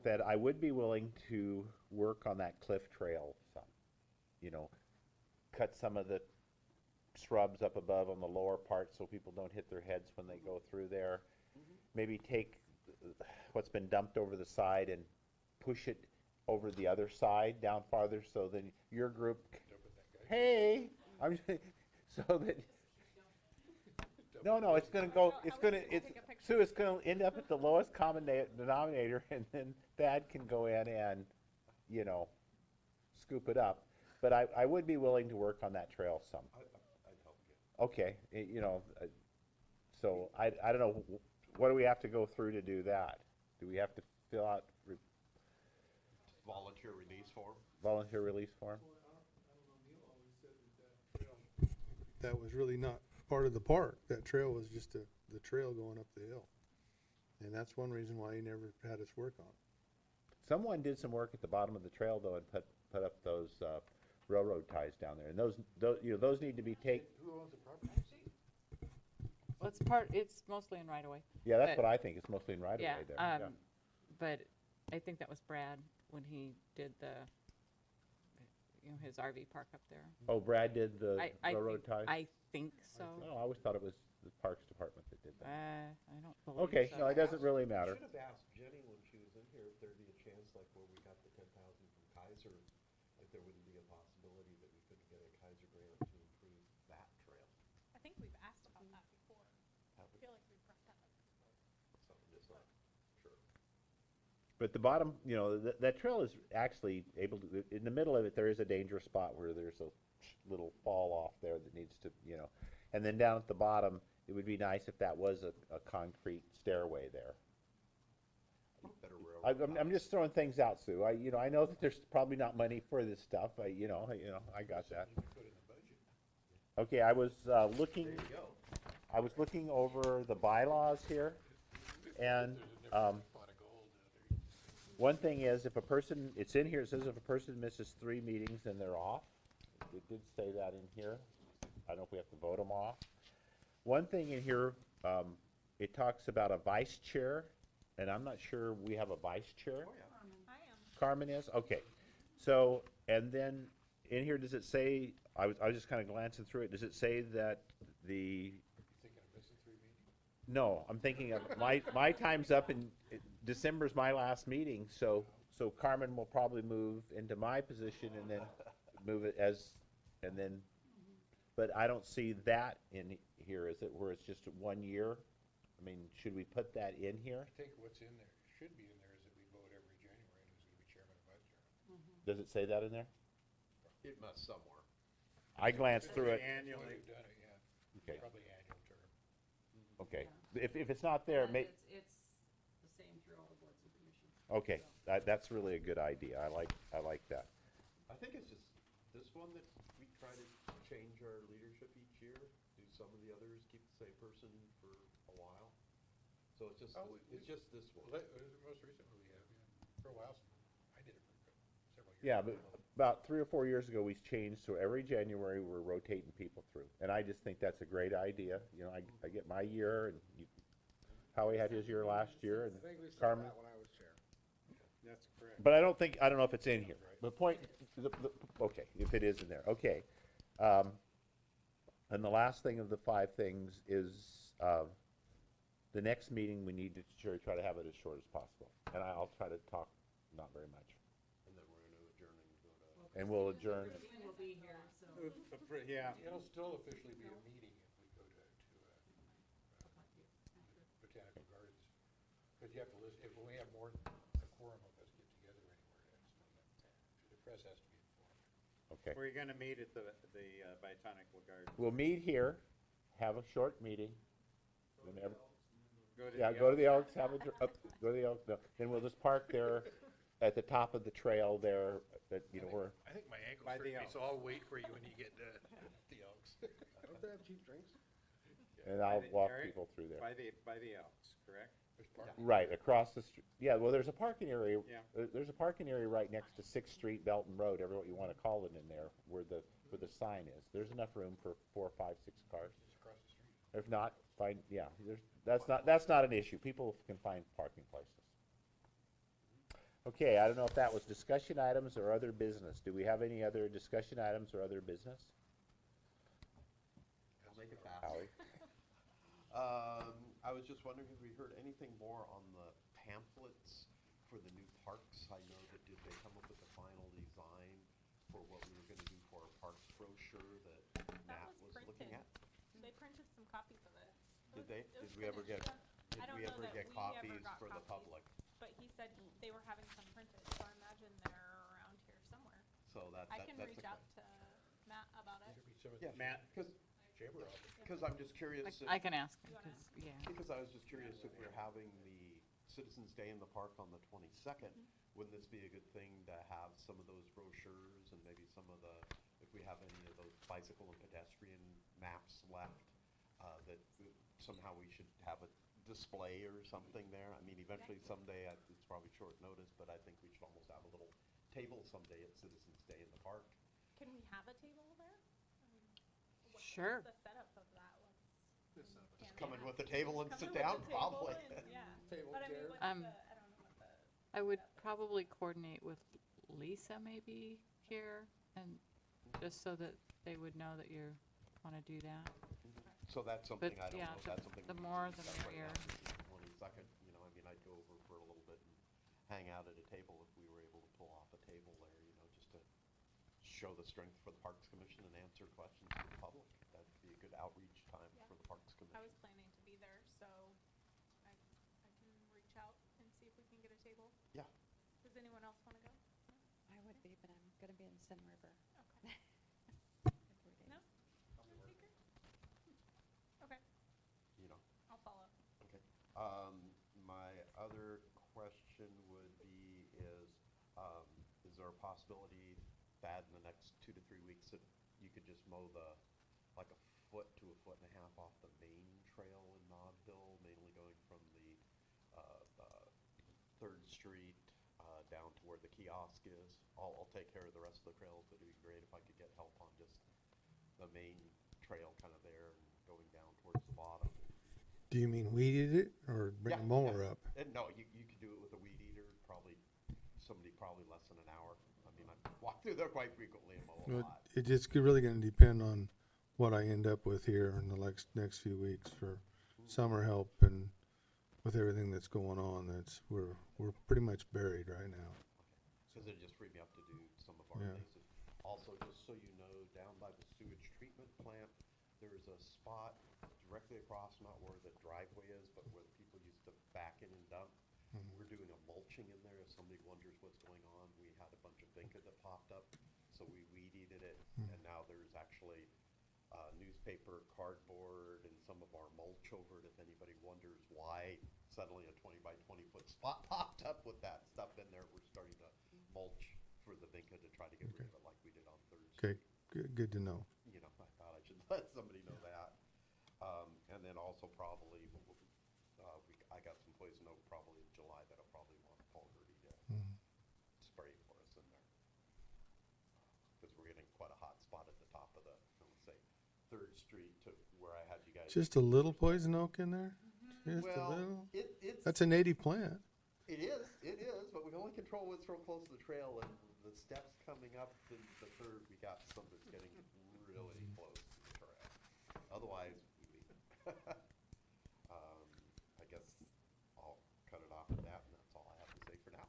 Thad, I would be willing to work on that cliff trail some. Cut some of the shrubs up above on the lower part so people don't hit their heads when they go through there. Maybe take what's been dumped over the side and push it over the other side down farther, so then your group, hey, so that, no, it's gonna go, Sue, it's gonna end up at the lowest common denominator, and then Thad can go in and, scoop it up. But I would be willing to work on that trail some. I'd help you. Okay, so I don't know, what do we have to go through to do that? Do we have to fill out Volunteer release form. volunteer release form? That was really not part of the park. That trail was just the trail going up the hill. And that's one reason why he never had us work on it. Someone did some work at the bottom of the trail though and put up those railroad ties down there, and those need to be Who owns the property? Well, it's mostly in right away. Yeah, that's But- what I think, it's mostly in right of Yeah, way there. Yeah. but I think that was Brad when he did his RV park up there. Oh, Brad did the I railroad think- ties? I think so. Oh, I always thought it was the Parks Department that did that. I don't believe Okay, so. no, it doesn't really matter. Should have asked Jenny when she was in here if there'd be a chance, like where we got the 10,000 from Kaiser, if there wouldn't be a possibility that we could get a Kaiser grant to improve that trail. I think we've asked about that before. I Have we? feel like we've brought that up before. So I'm just not sure. But the bottom, that trail is actually able to, in the middle of it, there is a dangerous spot where there's a little fall off there that needs to, and then down at the bottom, it would be nice if that was a concrete stairway there. Better railroad I'm ties. just throwing things out, Sue. I know that there's probably not money for this stuff. I got that. You could put in the budget. Okay, I was looking. There you go. I was looking over the bylaws here, and Pot of gold. one thing is, if a person, it's in here, it says if a person misses 3 meetings, then they're off. It did say that in here. I don't know if we have to vote them off. One thing in here, it talks about a vice chair, and I'm not sure we have a vice chair. I am. Carmen is? Okay. So, and then in here, does it say, I was just kind of glancing through it, does it say that the, You thinking of missing 3 meetings? No, I'm thinking of, my time's up in, December's my last meeting, so Carmen will probably move into my position and then move it as, and then, but I don't see that in here, is it, where it's just 1 year? I mean, should we put that in here? I think what's in there, should be in there, is that we vote every January who's gonna be chairman and vice chairman. Does it say that in there? It must somewhere. I glanced through it. That's the way we've done it, yeah. Okay, Probably annual term. okay. If it's not there, It's the same through all the boards and commissions. okay, that's really a good idea. I like that. I think it's just this one that we try to change our leadership each year. Do some of the others keep the same person for a while? So it's just, Oh, it's just this one. Well, that was the most recent one we have, yeah. For a while, I did it for several years. Yeah, but about 3 or 4 years ago, we changed, so every January, we're rotating people through. And I just think that's a great idea. You know, I get my year, and Howie had his year last year, and I think we started Carmen. that when I was chair. That's correct. But I don't know if it's in here. The point, okay, if it is in there, okay. And the last thing of the 5 things is, the next meeting, we need to try to have it as short as possible. And I'll try to talk not very much. And then we're gonna adjourn and go to. And we'll adjourn. Will be here, so. Yeah. It'll still officially be a meeting if we go to Botanical Gardens. Because you have to list, if we have more than a quorum of us get together anywhere, the press has to be informed. Okay. We're gonna meet at the Botanical Garden. We'll meet here, have a short meeting. Then Go to the Elks, have a, go to the Elks, no. Then we'll just park there at the top of the trail there, that, you know, where, I think my ankle's By the hurting me, so I'll wait for you when you get to the Elks. Don't they have cheap drinks? and I'll walk Eric, people through there. By the Elks, correct? There's parking. Right, across the street. Yeah, well, there's a parking area. Yeah. There's a parking area right next to 6th Street, Belton Road, ever what you want to call it in there, where the sign is. There's enough room for 4, 5, 6 cars. Just across the street. If not, fine, yeah, that's not an issue. People can find parking places. Okay, I don't know if that was discussion items or other business. Do we have any other discussion items or other business? I'll make it fast. Howie? I was just wondering if we heard anything more on the pamphlets for the new parks. I know that, did they come up with the final design for what we were gonna do for our parks brochure that Matt was looking printed. at? They printed some copies of it. Did they? It was Did we ever finished. get, I did don't we know ever that get we ever copies got for the copies. public? But he said they were having some printed, so I imagine they're around here somewhere. So I can that's reach the out to Matt about it. These would be some of Yeah, the Matt, chamber office. because I'm just curious. I can ask him, You wanna 'cause, yeah. Because I was just curious if we're having the Citizens Day in the Park on the 22nd, wouldn't this be a good thing to have some of those brochures and maybe some of the, if we have any of those bicycle and pedestrian maps left, that somehow we should have a display or something there? I mean, eventually someday, it's probably short notice, but I think we should almost have a little table someday at Citizens Day in the Park. Can we have a table there? Sure. What's the setup of that? Just Can come they in have- with the table and come sit in with down, the table probably. and- Yeah, Table, but I mean, chairs. what's Um, the, I don't know what the. I would probably coordinate with Lisa maybe here, and just so that they would know that you want to do that. So that's something, But, I don't yeah, know if that's something. the we more should the discuss right merrier. now, this is the 22nd, you know, I mean, I'd go over for a little bit and hang out at a table if we were able to pull off a table there, you know, just to show the strength for the Parks Commission and answer questions from the public. That'd be a good outreach time Yeah. for the Parks I Commission. was planning to be there, so I can reach out and see if we can get a table. Yeah. Does anyone else want to go? I would be, but I'm gonna be in Sun River. Okay. Every day. No? No takers? Okay, You know, I'll follow. okay. My other question would be is there a possibility that in the next 2 to 3 weeks that you could just mow like a foot to a foot and a half off the main trail in Nob mainly going from the 3rd Street down to where the kiosk is? I'll take care of the rest of the trails, but it'd be great if I could get help on just the main trail kind of there and going down towards the bottom. Do you mean weeded it or bring a mower up? And no, you could do it with a weed eater, probably less than an hour. I mean, I walk through there quite frequently and mow a Well, lot. it's really going to depend on what I end up with here in the next few weeks for summer help and with everything that's going on, we're pretty much buried right now. Because it just freed me up to do some of our Yeah. things. Also, just so you know, down by the sewage treatment plant, there's a spot directly across, not where the driveway is, but where people used to back in and dump. We're doing a mulching in there. If somebody wonders what's going on, we had a bunch of vinca that popped up, so we weed eated it, and now there's actually newspaper, cardboard, and some of our mulch over it. If anybody wonders why suddenly a 20 by 20 foot spot popped up with that stuff in there, we're starting to mulch for the vinca to try to get rid of it like we did on Third Okay, Street. good to know. You know, I thought I should let somebody know that. And then also probably, I got some poison oak probably in July that'll probably want Paul Gertie to spray for us in there. Because we're getting quite a hot spot at the top of the, let's say, Third Street to where I had you guys. Just a little poison oak in there? Just a Well, little? it's. That's a native plant. It is, but we can only control what's real close to the trail, and the steps coming up to the third, we got some that's getting really close to the trail. Otherwise, we leave it. I guess I'll cut it off at that, and that's all I have to say for now.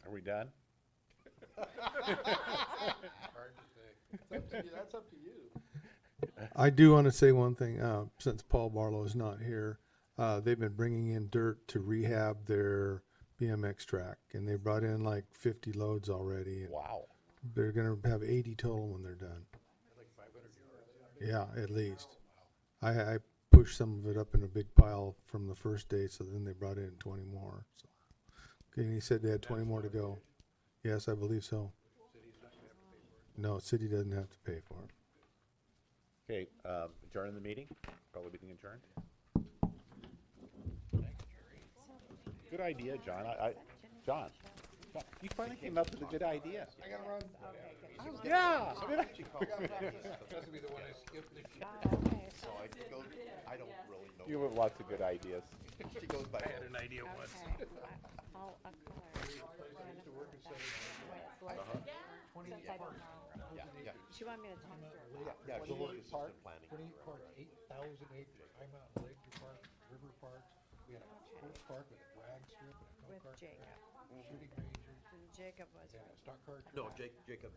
Are we done? Hard to say. That's up to you. I do want to say one thing, since Paul Barlow is not here, they've been bringing in dirt to rehab their BMX track, and they brought in like 50 loads already. And Wow. they're gonna have 80 total when they're done. Like 500 yards. Yeah, at least. I pushed some of it up in a big pile from the first day, so then they brought in 20 more. So. Okay, and he said they had 20 more to go. Yes, I believe so. No, city doesn't have to pay for it. Okay, adjourn the meeting? Probably being adjourned? Good idea, John. John, you finally came up with a good idea. I gotta run. Yeah. She called me. That's gonna be the one I skipped this year. So I don't really know. You have lots of good ideas. She goes by. I had an idea once. Yeah. She wanted me to talk to her. Yeah, she was assistant planning. 28 parks, 8,000 acres, High Mountain Lakeview Park, River Parks. We had a sports park with a drag strip and a With go-kart track, Jacob. shooting ranges, And Jacob was and a stock car track. No, Jacob